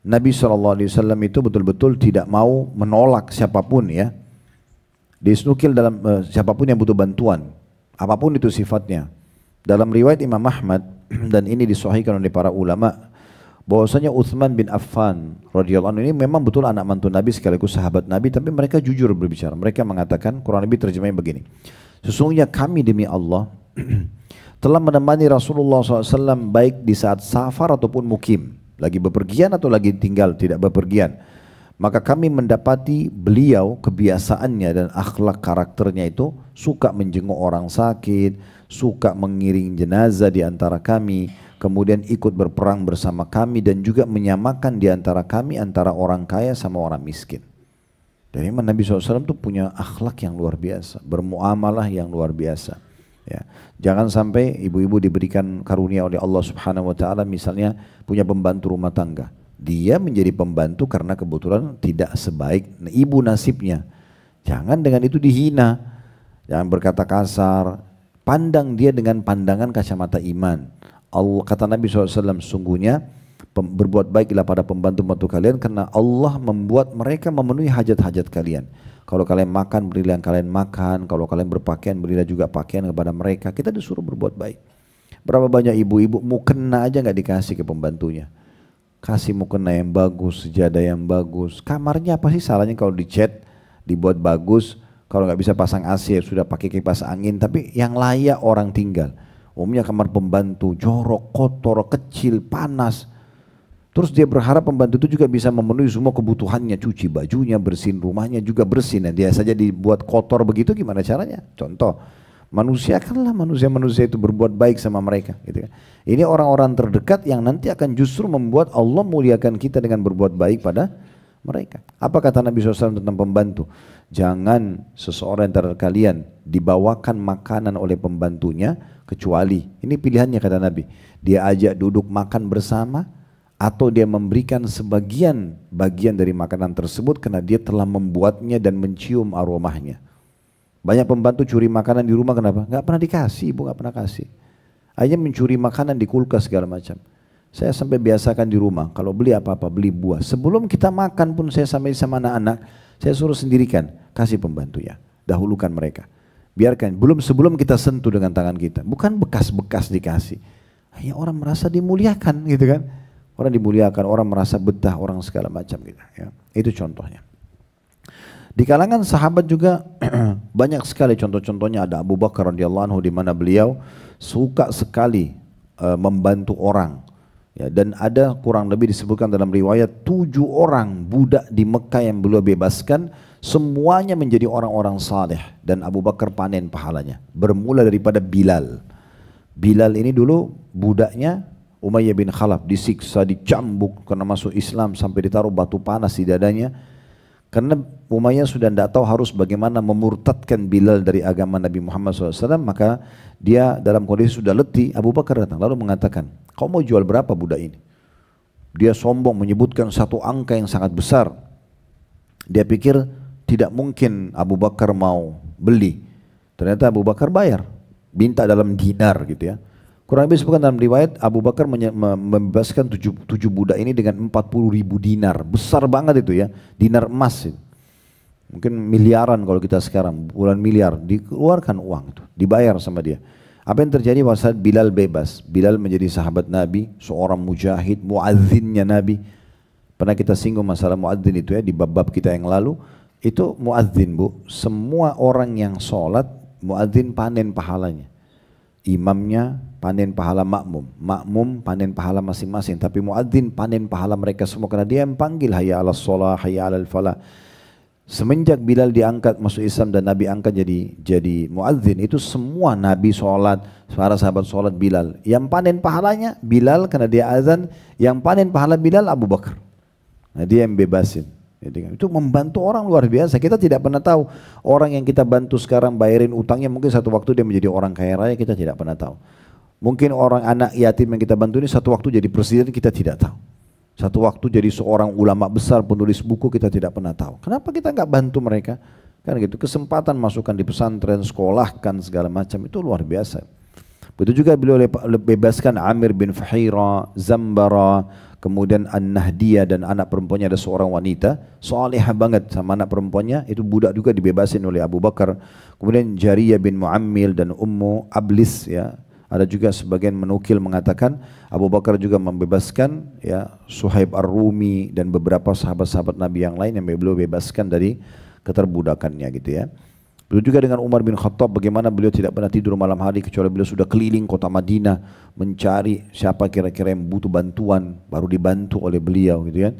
Nabi SAW itu betul-betul tidak mau menolak siapapun ya. Disnukil dalam siapapun yang butuh bantuan, apapun itu sifatnya. Dalam riwayat Imam Ahmad dan ini disahihkan oleh para ulama, bahwasanya Utsman bin Affan radhiyallahu anhu ini memang betul anak mantu Nabi sekaligus sahabat Nabi, tapi mereka jujur berbicara. Mereka mengatakan, Quran Nabi terjemahnya begini, sesungguhnya kami demi Allah telah menemani Rasulullah SAW baik di saat safar ataupun mukim, lagi bepergian atau lagi tinggal tidak bepergian. Maka kami mendapati beliau kebiasaannya dan akhlak karakternya itu suka menjenguk orang sakit, suka mengiring jenazah di antara kami, kemudian ikut berperang bersama kami dan juga menyamakan di antara kami antara orang kaya sama orang miskin. Jadi Nabi SAW itu punya akhlak yang luar biasa, bermuamalah yang luar biasa. Ya. Jangan sampai ibu-ibu diberikan karunia oleh Allah Subhanahu Wa Taala, misalnya punya pembantu rumah tangga, dia menjadi pembantu karena kebetulan tidak sebaik ibu nasibnya. Jangan dengan itu dihina, jangan berkata kasar, pandang dia dengan pandangan kacamata iman. Allah kata Nabi SAW, sungguhnya berbuat baiklah pada pembantu-pembantu kalian karena Allah membuat mereka memenuhi hajat-hajat kalian. Kalau kalian makan, berilah yang kalian makan. Kalau kalian berpakaian, berilah juga pakaian kepada mereka. Kita disuruh berbuat baik. Berapa banyak ibu-ibu mukena aja nggak dikasih ke pembantunya. Kasih mukena yang bagus, sejadah yang bagus. Kamarnya apa sih salahnya kalau dicat, dibuat bagus. Kalau nggak bisa pasang AC sudah pakai kipas angin, tapi yang layak orang tinggal. Umumnya kamar pembantu jorok, kotor, kecil, panas. Terus dia berharap pembantu itu juga bisa memenuhi semua kebutuhannya, cuci bajunya, bersihin rumahnya juga bersih. Nah, dia saja dibuat kotor begitu, gimana caranya? Contoh, manusiakanlah manusia-manusia itu berbuat baik sama mereka. Gitu kan. Ini orang-orang terdekat yang nanti akan justru membuat Allah muliakan kita dengan berbuat baik pada mereka. Apa kata Nabi SAW tentang pembantu? Jangan seseorang antara kalian dibawakan makanan oleh pembantunya, kecuali, ini pilihannya kata Nabi, dia ajak duduk makan bersama, atau dia memberikan bagian dari makanan tersebut karena dia telah membuatnya dan mencium aromanya. Banyak pembantu curi makanan di rumah, kenapa? Nggak pernah dikasih, ibu nggak pernah kasih. Hanya mencuri makanan di kulkas segala macam. Saya sampai biasakan di rumah, kalau beli apa-apa, beli buah. Sebelum kita makan pun saya sampai sama anak-anak, saya suruh sendirikan, kasih pembantu ya, dahulukan mereka. Biarkan, sebelum kita sentuh dengan tangan kita, bukan bekas-bekas dikasih. Hanya orang merasa dimuliakan gitu kan. Orang dimuliakan, orang merasa betah, orang segala macam gitu. Ya. Itu contohnya. Di kalangan sahabat juga banyak sekali contoh-contohnya. Ada Abu Bakar radhiyallahu anhu di mana beliau suka sekali membantu orang. Ya, dan ada kurang lebih disebutkan dalam riwayat 7 orang budak di Mekah yang beliau bebaskan, semuanya menjadi orang-orang saleh dan Abu Bakar panen pahalanya. Bermula daripada Bilal. Bilal ini dulu budaknya Umayyah bin Khalaf, disiksa, dicambuk karena masuk Islam sampai ditaruh batu panas di dadanya. Karena Umayyah sudah tidak tahu harus bagaimana memurtadkan Bilal dari agama Nabi Muhammad SAW, maka dia dalam kondisi sudah letih. Abu Bakar datang lalu mengatakan, kau mau jual berapa budak ini? Dia sombong menyebutkan satu angka yang sangat besar. Dia pikir tidak mungkin Abu Bakar mau beli. Ternyata Abu Bakar bayar, minta dalam dinar gitu ya. Kurang lebih disebutkan dalam riwayat Abu Bakar membebaskan 7 budak ini dengan 40.000 dinar. Besar banget itu ya, dinar emas itu. Mungkin miliaran kalau kita sekarang, bulan miliar, dikeluarkan uang itu, dibayar sama dia. Apa yang terjadi pada saat Bilal bebas? Bilal menjadi sahabat Nabi, seorang mujahid, muadzinnya Nabi. Pernah kita singgung masalah muadzin itu ya di bab-bab kita yang lalu. Itu muadzin bu, semua orang yang sholat, muadzin panen pahalanya. Imamnya panen pahala makmum, makmum panen pahala masing-masing, tapi muadzin panen pahala mereka semua karena dia yang panggil hayya 'alas shalah, hayya 'alal falah. Semenjak Bilal diangkat masuk Islam dan Nabi angkat jadi muadzin, itu semua Nabi sholat, para sahabat sholat, Bilal. Yang panen pahalanya Bilal karena dia azan, yang panen pahala Bilal Abu Bakar. Nah, dia yang bebasin. Itu membantu orang luar biasa. Kita tidak pernah tahu orang yang kita bantu sekarang bayarin utangnya, mungkin satu waktu dia menjadi orang kaya raya, kita tidak pernah tahu. Mungkin orang anak yatim yang kita bantu ini satu waktu jadi presiden, kita tidak tahu. Satu waktu jadi seorang ulama besar, penulis buku, kita tidak pernah tahu. Kenapa kita nggak bantu mereka? Kan gitu, kesempatan masukkan di pesantren, sekolahkan segala macam, itu luar biasa. Begitu juga beliau bebaskan Amir bin Fahira, Zambara, kemudian An-Nahdiyah, dan anak perempuannya ada seorang wanita, salihah banget sama anak perempuannya, itu budak juga dibebasin oleh Abu Bakar. Kemudian Jariyah bin Muammil dan Ummu Ablis ya. Ada juga sebagian menukil mengatakan Abu Bakar juga membebaskan ya Suhaib Ar-Rumi dan beberapa sahabat-sahabat Nabi yang lain yang beliau bebaskan dari keterbudakannya gitu ya. Beliau juga dengan Umar bin Khattab, bagaimana beliau tidak pernah tidur malam hari kecuali beliau sudah keliling kota Madinah mencari siapa kira-kira yang butuh bantuan, baru dibantu oleh beliau gitu kan.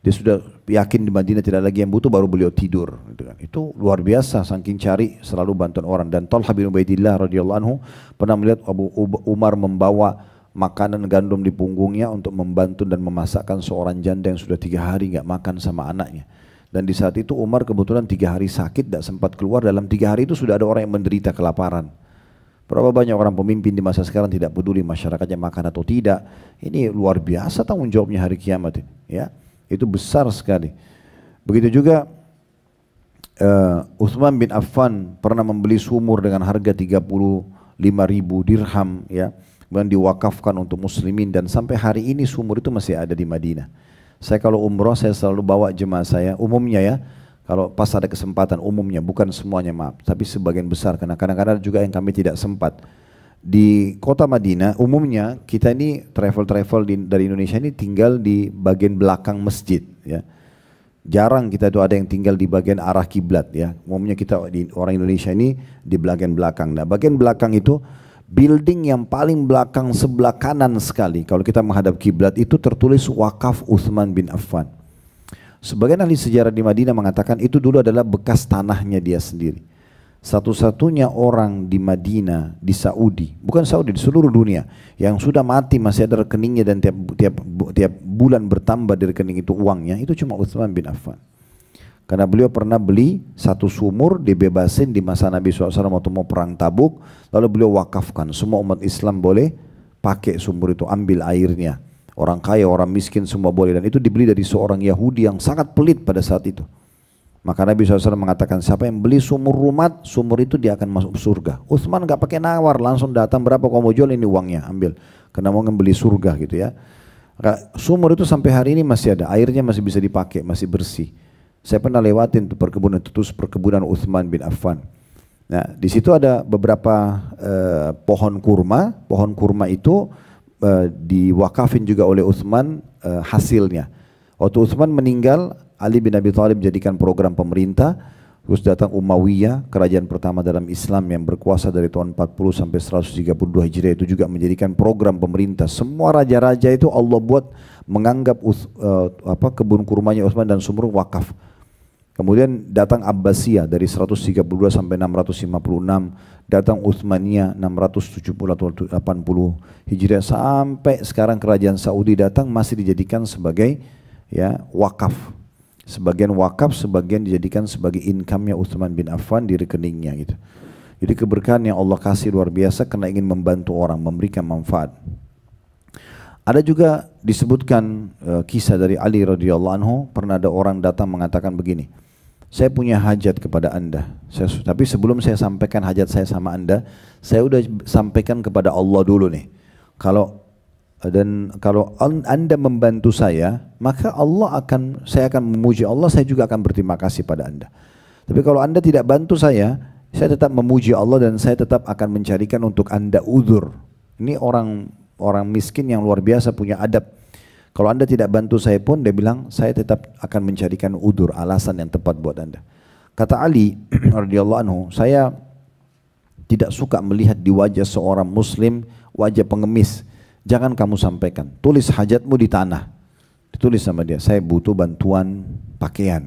Dia sudah yakin di Madinah tidak lagi yang butuh, baru beliau tidur gitu kan. Itu luar biasa, saking cari selalu bantuan orang. Dan Talha bin Ubaidillah radhiyallahu anhu pernah melihat Abu Umar membawa makanan gandum di punggungnya untuk membantu dan memasakkan seorang janda yang sudah 3 hari nggak makan sama anaknya. Dan di saat itu Umar kebetulan 3 hari sakit, tidak sempat keluar. Dalam 3 hari itu sudah ada orang yang menderita kelaparan. Berapa banyak orang pemimpin di masa sekarang tidak peduli masyarakatnya makan atau tidak. Ini luar biasa tanggung jawabnya hari kiamat ini, ya. Itu besar sekali. Begitu juga Utsman bin Affan pernah membeli sumur dengan harga 35.000 dirham ya, kemudian diwakafkan untuk muslimin, dan sampai hari ini sumur itu masih ada di Madinah. Saya kalau umroh saya selalu bawa jemaah saya, umumnya ya, kalau pas ada kesempatan, umumnya bukan semuanya maaf, tapi sebagian besar, karena kadang-kadang juga yang kami tidak sempat. Di kota Madinah umumnya kita ini travel dari Indonesia ini tinggal di bagian belakang masjid ya. Jarang kita itu ada yang tinggal di bagian arah kiblat ya. Umumnya kita orang Indonesia ini di bagian belakang. Nah, bagian belakang itu building yang paling belakang sebelah kanan sekali. Kalau kita menghadap kiblat itu tertulis wakaf Utsman bin Affan. Sebagian ahli sejarah di Madinah mengatakan itu dulu adalah bekas tanahnya dia sendiri. Satu-satunya orang di Madinah, di Saudi, bukan Saudi, di seluruh dunia yang sudah mati masih ada rekeningnya dan tiap bulan bertambah di rekening itu uangnya, itu cuma Utsman bin Affan. Karena beliau pernah beli satu sumur, dibebasin di masa Nabi SAW waktu mau perang Tabuk, lalu beliau wakafkan, semua umat Islam boleh pakai sumur itu, ambil airnya. Orang kaya, orang miskin semua boleh, dan itu dibeli dari seorang Yahudi yang sangat pelit pada saat itu. Maka Nabi SAW mengatakan siapa yang beli sumur Rumat, sumur itu dia akan masuk surga. Utsman gak pakai nawar, langsung datang, berapa kau mau jual, ini uangnya, ambil. Karena mau membeli surga gitu ya. Sumur itu sampai hari ini masih ada, airnya masih bisa dipakai, masih bersih. Saya pernah lewatin tuh perkebunan, terus perkebunan Utsman bin Affan. Nah di situ ada beberapa pohon kurma. Pohon kurma itu diwakafin juga oleh Utsman hasilnya. Waktu Utsman meninggal, Ali bin Abi Thalib jadikan program pemerintah, terus datang Umayyah, kerajaan pertama dalam Islam yang berkuasa dari tahun 40 sampai 132 Hijriah, itu juga menjadikan program pemerintah. Semua raja-raja itu Allah buat menganggap kebun kurmanya Utsman dan sumur wakaf. Kemudian datang Abbasiyah dari 132 sampai 656, datang Utsmaniyah 670 atau 80 Hijriah, sampai sekarang kerajaan Saudi datang masih dijadikan sebagai ya wakaf. Sebagian wakaf, sebagian dijadikan sebagai income-nya Utsman bin Affan di rekeningnya gitu. Jadi keberkahan yang Allah kasih luar biasa karena ingin membantu orang, memberikan manfaat. Ada juga disebutkan kisah dari Ali radhiyallahu anhu, pernah ada orang datang mengatakan begini, saya punya hajat kepada anda, tapi sebelum saya sampaikan hajat saya sama anda, saya udah sampaikan kepada Allah dulu nih. Kalau anda membantu saya, maka saya akan memuji Allah, saya juga akan berterima kasih pada anda. Tapi kalau anda tidak bantu saya tetap memuji Allah dan saya tetap akan mencarikan untuk anda uzur. Ini orang miskin yang luar biasa punya adab. Kalau anda tidak bantu saya pun, dia bilang saya tetap akan mencarikan uzur, alasan yang tepat buat anda. Kata Ali radhiyallahu anhu, saya tidak suka melihat di wajah seorang muslim wajah pengemis. Jangan kamu sampaikan, tulis hajatmu di tanah. Ditulis sama dia, saya butuh bantuan pakaian.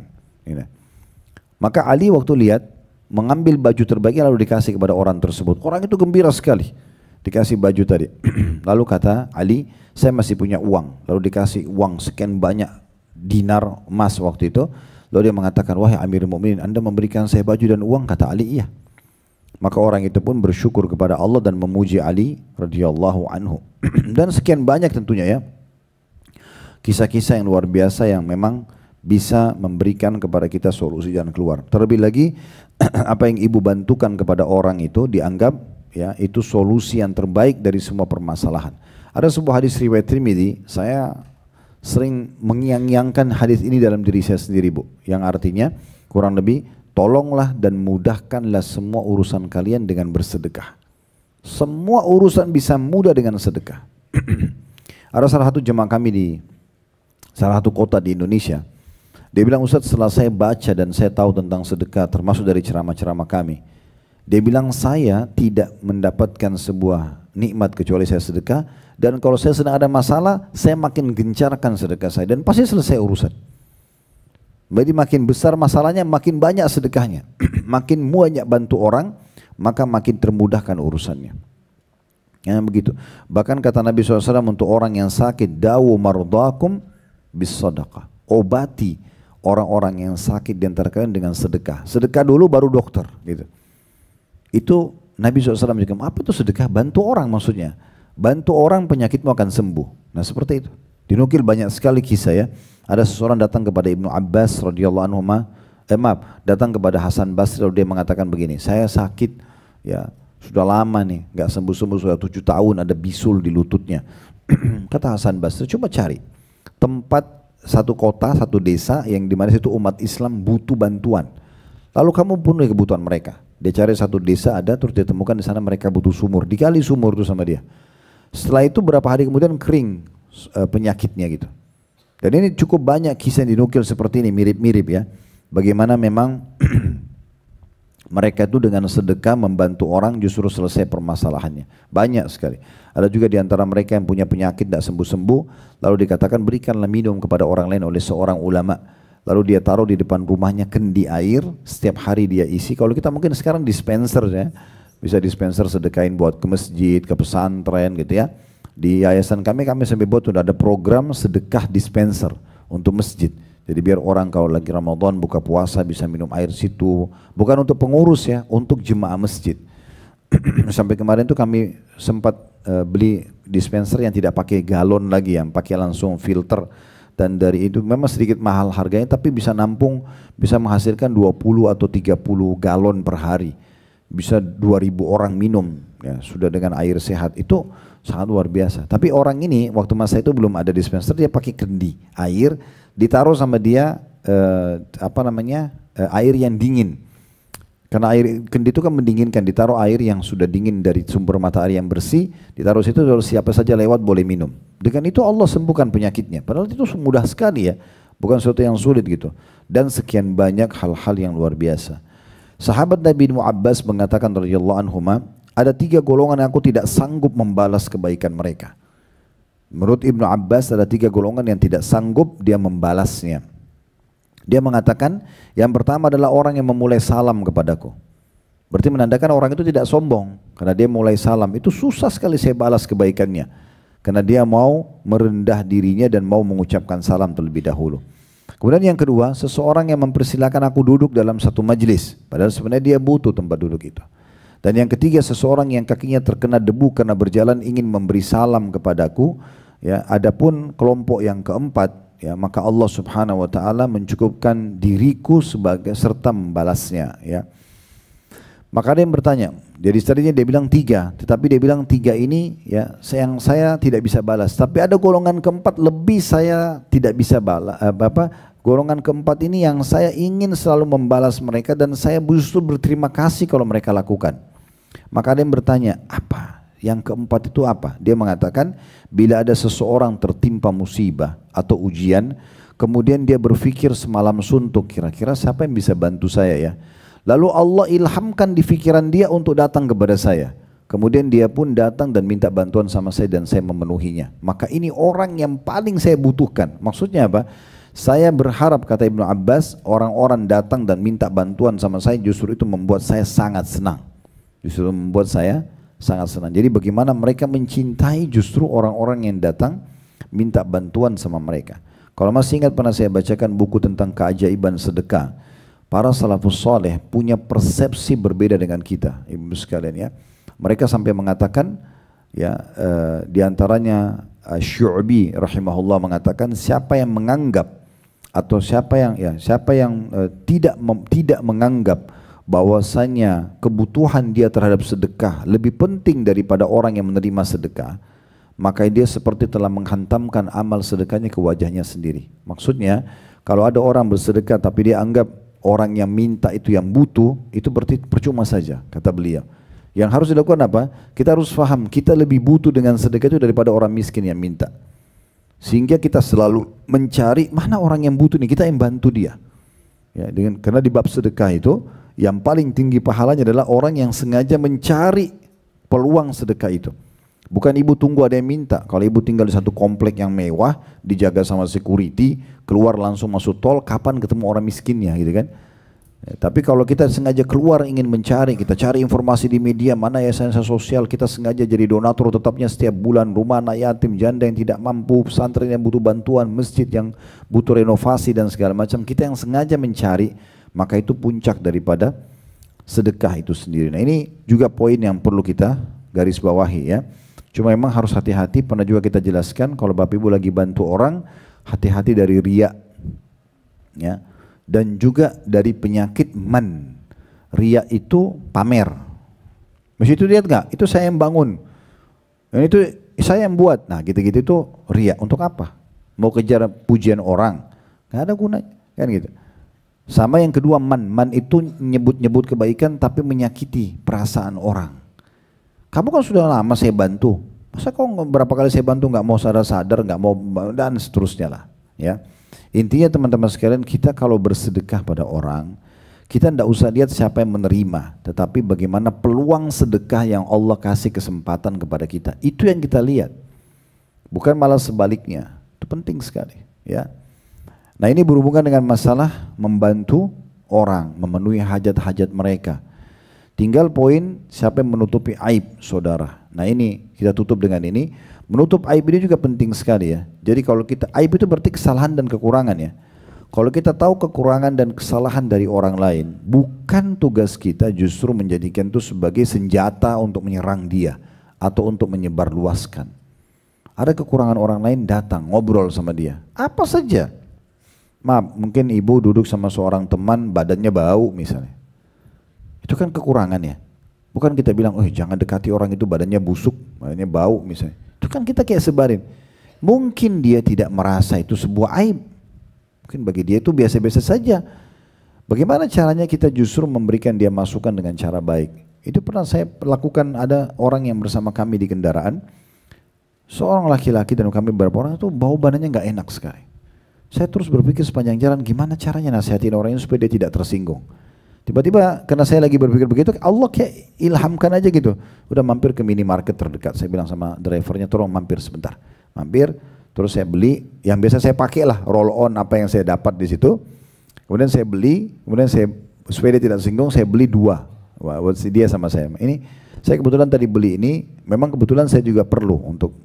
Maka Ali waktu lihat, mengambil baju terbaiknya lalu dikasih kepada orang tersebut. Orang itu gembira sekali, dikasih baju tadi. Lalu kata Ali, saya masih punya uang. Lalu dikasih uang sekian banyak dinar emas waktu itu. Lalu dia mengatakan, wahai Amirul Mukminin, anda memberikan saya baju dan uang? Kata Ali, iya. Maka orang itu pun bersyukur kepada Allah dan memuji Ali radhiyallahu anhu. Dan sekian banyak tentunya ya kisah-kisah yang luar biasa yang memang bisa memberikan kepada kita solusi dan keluar. Terlebih lagi apa yang ibu bantukan kepada orang itu dianggap ya itu solusi yang terbaik dari semua permasalahan. Ada sebuah hadis riwayat Tirmidzi, saya sering mengiang-iangkan hadis ini dalam diri saya sendiri Bu, yang artinya kurang lebih, tolonglah dan mudahkanlah semua urusan kalian dengan bersedekah. Semua urusan bisa mudah dengan sedekah. Ada salah satu jemaah kami di salah satu kota di Indonesia. Dia bilang, Ustaz, setelah saya baca dan saya tahu tentang sedekah, termasuk dari ceramah-ceramah kami, dia bilang saya tidak mendapatkan sebuah nikmat kecuali saya sedekah. Dan kalau saya sedang ada masalah, saya makin gencarkan sedekah saya dan pasti selesai urusan. Jadi makin besar masalahnya, makin banyak sedekahnya. Makin banyak bantu orang, maka makin termudahkan urusannya. Ya, begitu. Bahkan kata Nabi SAW untuk orang yang sakit, dawu mardakum bis sadaqah. Obati orang-orang yang sakit di antara kalian dengan sedekah. Sedekah dulu baru dokter. Gitu. Itu Nabi SAW juga, apa itu sedekah? Bantu orang maksudnya. Bantu orang, penyakitmu akan sembuh. Nah seperti itu. Dinukil banyak sekali kisah ya. Ada seseorang datang kepada Ibnu Abbas radhiyallahu anhu, datang kepada Hasan Basri lalu dia mengatakan begini, saya sakit ya sudah lama nih, nggak sembuh-sembuh, sudah 7 tahun ada bisul di lututnya. Kata Hasan Basri, coba cari tempat satu kota, satu desa yang dimana situ umat Islam butuh bantuan. Lalu kamu penuhi kebutuhan mereka. Dia cari satu desa ada, terus dia temukan di sana mereka butuh sumur, digali sumur itu sama dia. Setelah itu berapa hari kemudian kering penyakitnya gitu. Dan ini cukup banyak kisah yang dinukil seperti ini, mirip-mirip ya. Bagaimana memang mereka itu dengan sedekah membantu orang justru selesai permasalahannya. Banyak sekali. Ada juga di antara mereka yang punya penyakit tidak sembuh-sembuh, lalu dikatakan berikanlah minum kepada orang lain oleh seorang ulama. Lalu dia taruh di depan rumahnya kendi air, setiap hari dia isi. Kalau kita mungkin sekarang dispenser ya, bisa dispenser sedekahin buat ke masjid, ke pesantren gitu ya. Di yayasan kami sampai buat sudah ada program sedekah dispenser untuk masjid. Jadi biar orang kalau lagi Ramadan buka puasa bisa minum air situ. Bukan untuk pengurus ya, untuk jemaah masjid. Sampai kemarin tuh kami sempat beli dispenser yang tidak pakai galon lagi, yang pakai langsung filter. Dan dari itu memang sedikit mahal harganya, tapi bisa nampung, bisa menghasilkan 20 atau 30 galon per hari. Bisa 2.000 orang minum, ya, sudah dengan air sehat. Itu sangat luar biasa. Tapi orang ini waktu masa itu belum ada dispenser, dia pakai kendi air, ditaruh sama dia air yang dingin. Karena air kendi itu kan mendinginkan, ditaruh air yang sudah dingin dari sumber matahari yang bersih, ditaruh situ, lalu siapa saja lewat boleh minum. Dengan itu Allah sembuhkan penyakitnya. Padahal itu mudah sekali ya, bukan sesuatu yang sulit gitu. Dan sekian banyak hal-hal yang luar biasa. Sahabat Nabi Ibnu Abbas mengatakan radhiyallahu anhuma, ada 3 golongan yang aku tidak sanggup membalas kebaikan mereka. Menurut Ibnu Abbas ada 3 golongan yang tidak sanggup dia membalasnya. Dia mengatakan yang pertama adalah orang yang memulai salam kepadaku. Berarti menandakan orang itu tidak sombong. Karena dia mulai salam, itu susah sekali saya balas kebaikannya. Karena dia mau merendah dirinya dan mau mengucapkan salam terlebih dahulu. Kemudian yang kedua, seseorang yang mempersilakan aku duduk dalam satu majelis. Padahal sebenarnya dia butuh tempat duduk itu. Dan yang ketiga, seseorang yang kakinya terkena debu karena berjalan ingin memberi salam kepadaku. Ya, adapun kelompok yang keempat, ya, maka Allah Subhanahu wa taala mencukupkan diriku sebagai serta membalasnya, ya. Maka ada yang bertanya, jadi tadinya dia bilang 3, tetapi dia bilang 3 ini ya yang saya tidak bisa balas, tapi ada golongan keempat lebih saya tidak bisa balas, golongan keempat ini yang saya ingin selalu membalas mereka dan saya justru berterima kasih kalau mereka lakukan. Maka ada yang bertanya, apa? Yang keempat itu apa? Dia mengatakan, bila ada seseorang tertimpa musibah atau ujian, kemudian dia berpikir semalam suntuk, kira-kira siapa yang bisa bantu saya ya? Lalu Allah ilhamkan di pikiran dia untuk datang kepada saya. Kemudian dia pun datang dan minta bantuan sama saya dan saya memenuhinya. Maka ini orang yang paling saya butuhkan. Maksudnya apa? Saya berharap, kata Ibnu Abbas, orang-orang datang dan minta bantuan sama saya, justru itu membuat saya sangat senang. Justru membuat saya sangat senang. Jadi bagaimana mereka mencintai justru orang-orang yang datang minta bantuan sama mereka. Kalau masih ingat pernah saya bacakan buku tentang keajaiban sedekah. Para salafus saleh punya persepsi berbeda dengan kita, ibu sekalian ya. Mereka sampai mengatakan ya, diantaranya Syu'bi rahimahullah mengatakan, siapa yang menganggap atau siapa yang tidak menganggap bahwasanya kebutuhan dia terhadap sedekah lebih penting daripada orang yang menerima sedekah, maka dia seperti telah menghantamkan amal sedekahnya ke wajahnya sendiri. Maksudnya kalau ada orang bersedekah tapi dia anggap orang yang minta itu yang butuh, itu berarti percuma saja, kata beliau. Yang harus dilakukan apa? Kita harus faham, kita lebih butuh dengan sedekah itu daripada orang miskin yang minta. Sehingga kita selalu mencari mana orang yang butuh nih, kita yang bantu dia. Ya, karena di bab sedekah itu yang paling tinggi pahalanya adalah orang yang sengaja mencari peluang sedekah itu. Bukan ibu tunggu ada yang minta. Kalau ibu tinggal di satu komplek yang mewah, dijaga sama security, keluar langsung masuk tol, kapan ketemu orang miskinnya gitu kan. Tapi kalau kita sengaja keluar ingin mencari, kita cari informasi di media, mana yayasan sosial, kita sengaja jadi donatur tetapnya setiap bulan, rumah anak yatim, janda yang tidak mampu, pesantren yang butuh bantuan, masjid yang butuh renovasi dan segala macam, kita yang sengaja mencari, maka itu puncak daripada sedekah itu sendiri. Nah ini juga poin yang perlu kita garis bawahi ya. Cuma memang harus hati-hati, pernah juga kita jelaskan kalau Bapak Ibu lagi bantu orang, hati-hati dari riya ya. Dan juga dari penyakit man. Riya itu pamer. Mesti itu lihat nggak? Itu saya yang bangun. Dan itu saya yang buat. Nah gitu-gitu itu riya. Untuk apa? Mau kejar pujian orang? Nggak ada gunanya. Kan gitu. Sama yang kedua man. Man itu nyebut-nyebut kebaikan tapi menyakiti perasaan orang. Kamu kan sudah lama saya bantu. Masa kok berapa kali saya bantu nggak mau sadar-sadar, nggak mau dan seterusnya lah. Ya, intinya teman-teman sekalian, kita kalau bersedekah pada orang, kita tidak usah lihat siapa yang menerima, tetapi bagaimana peluang sedekah yang Allah kasih kesempatan kepada kita. Itu yang kita lihat, bukan malah sebaliknya. Itu penting sekali. Ya. Nah, ini berhubungan dengan masalah membantu orang, memenuhi hajat-hajat mereka. Tinggal poin siapa yang menutupi aib saudara. Nah, ini kita tutup dengan ini. Menutup aib ini juga penting sekali ya. Jadi kalau kita, aib itu berarti kesalahan dan kekurangan ya. Kalau kita tahu kekurangan dan kesalahan dari orang lain, bukan tugas kita justru menjadikan itu sebagai senjata untuk menyerang dia atau untuk menyebarluaskan. Ada kekurangan orang lain, datang ngobrol sama dia. Apa saja. Maaf, mungkin ibu duduk sama seorang teman badannya bau misalnya. Itu kan kekurangan ya. Bukan kita bilang, oh jangan dekati orang itu badannya busuk, badannya bau misalnya. Itu kan kita kayak sebarin. Mungkin dia tidak merasa itu sebuah aib. Mungkin bagi dia itu biasa-biasa saja. Bagaimana caranya kita justru memberikan dia masukan dengan cara baik. Itu pernah saya lakukan, ada orang yang bersama kami di kendaraan. Seorang laki-laki dan kami beberapa orang itu bau badannya nggak enak sekali. Saya terus berpikir sepanjang jalan gimana caranya nasihatin orang ini supaya dia tidak tersinggung. Tiba-tiba karena saya lagi berpikir begitu, Allah kayak ilhamkan aja gitu. Udah mampir ke minimarket terdekat. Saya bilang sama drivernya, tolong mampir sebentar. Mampir, terus saya beli yang biasa saya pakai lah, roll on apa yang saya dapat di situ. Kemudian saya beli, kemudian saya supaya dia tidak tersinggung, saya beli 2 buat dia sama saya. Ini saya kebetulan tadi beli ini, memang kebetulan saya juga perlu untuk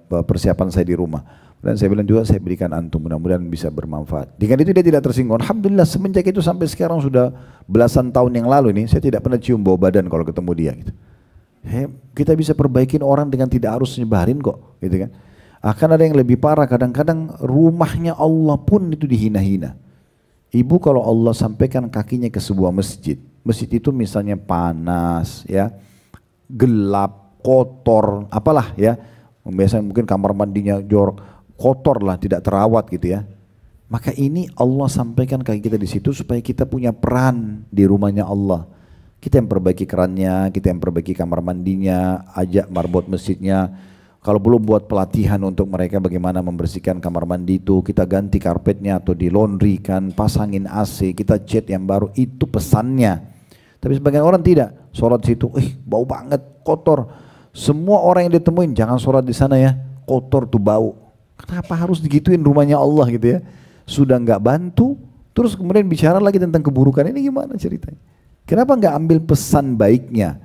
persiapan saya di rumah. Dan saya bilang juga saya berikan antum, mudah-mudahan bisa bermanfaat. Dengan itu dia tidak tersinggung. Alhamdulillah semenjak itu sampai sekarang sudah belasan tahun yang lalu ini, saya tidak pernah cium bau badan kalau ketemu dia. Gitu. Kita bisa perbaikin orang dengan tidak harus nyebarin kok, gitu kan. Akan ada yang lebih parah, kadang-kadang rumahnya Allah pun itu dihina-hina. Ibu kalau Allah sampaikan kakinya ke sebuah masjid, masjid itu misalnya panas, ya, gelap, kotor, apalah ya, biasanya mungkin kamar mandinya jorok, kotor lah, tidak terawat gitu ya. Maka ini Allah sampaikan kaki kita di situ supaya kita punya peran di rumahnya Allah. Kita yang perbaiki kerannya, kita yang perbaiki kamar mandinya, ajak marbot masjidnya. Kalau belum buat pelatihan untuk mereka bagaimana membersihkan kamar mandi itu, kita ganti karpetnya atau di laundry kan, pasangin AC, kita cat yang baru, itu pesannya. Tapi sebagian orang tidak, sholat di situ, bau banget, kotor. Semua orang yang ditemuin, jangan sholat di sana ya, kotor tuh bau. Kenapa harus digituin rumahnya Allah gitu ya? Sudah nggak bantu, terus kemudian bicara lagi tentang keburukan, ini gimana ceritanya? Kenapa nggak ambil pesan baiknya?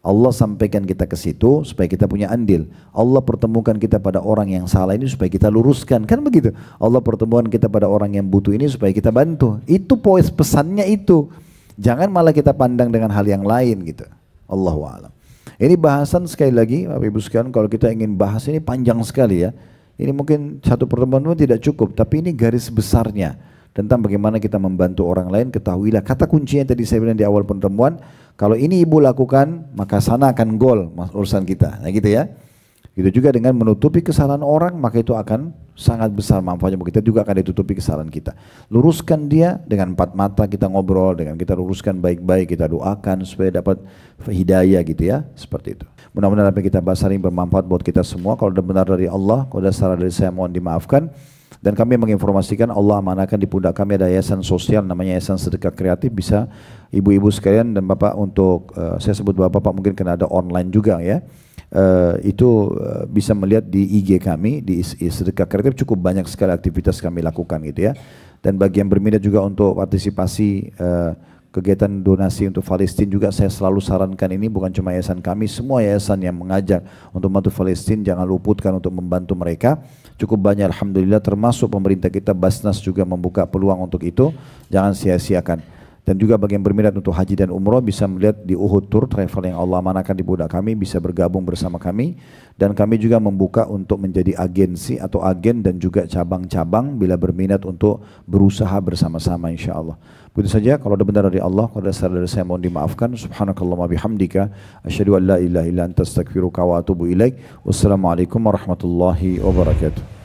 Allah sampaikan kita ke situ supaya kita punya andil. Allah pertemukan kita pada orang yang salah ini supaya kita luruskan, kan begitu? Allah pertemukan kita pada orang yang butuh ini supaya kita bantu. Itu poin pesannya itu. Jangan malah kita pandang dengan hal yang lain gitu. Allahu a'lam. Ini bahasan sekali lagi, Bapak Ibu sekalian, kalau kita ingin bahas ini panjang sekali ya. Ini mungkin satu pertemuan pun tidak cukup, tapi ini garis besarnya tentang bagaimana kita membantu orang lain. Ketahuilah kata kuncinya tadi saya bilang di awal pertemuan, kalau ini ibu lakukan maka sana akan gol urusan kita. Nah gitu ya. Gitu juga dengan menutupi kesalahan orang, maka itu akan sangat besar manfaatnya. Kita juga akan ditutupi kesalahan kita. Luruskan dia dengan 4 mata, kita ngobrol, dengan kita luruskan baik-baik, kita doakan supaya dapat hidayah gitu ya, seperti itu. Mudah-mudahan apa yang kita bahas hari ini bermanfaat buat kita semua. Kalau sudah benar dari Allah, kalau sudah salah dari saya mohon dimaafkan. Dan kami menginformasikan Allah amanahkan di pundak kami ada yayasan sosial namanya Yayasan Sedekah Kreatif. Bisa ibu-ibu sekalian dan bapak untuk, saya sebut bapak mungkin karena ada online juga ya. Itu bisa melihat di IG kami di Sedekah Kreatif, cukup banyak sekali aktivitas kami lakukan gitu ya. Dan bagi yang berminat juga untuk partisipasi kegiatan donasi untuk Palestina juga saya selalu sarankan, ini bukan cuma yayasan kami, semua yayasan yang mengajak untuk membantu Palestina jangan luputkan untuk membantu mereka. Cukup banyak alhamdulillah, termasuk pemerintah kita Basnas juga membuka peluang untuk itu, jangan sia-siakan. Dan juga bagi yang berminat untuk haji dan umroh bisa melihat di Uhud Tour travel yang Allah amanahkan di pundak kami, bisa bergabung bersama kami. Dan kami juga membuka untuk menjadi agensi atau agen dan juga cabang-cabang bila berminat untuk berusaha bersama-sama insya Allah. Begitu saja, kalau ada benar dari Allah, kalau ada salah dari saya mohon dimaafkan. Subhanakallahumma bihamdika asyhadu an la ilaha illa anta astaghfiruka wa atubu ilaik. Wassalamualaikum warahmatullahi wabarakatuh.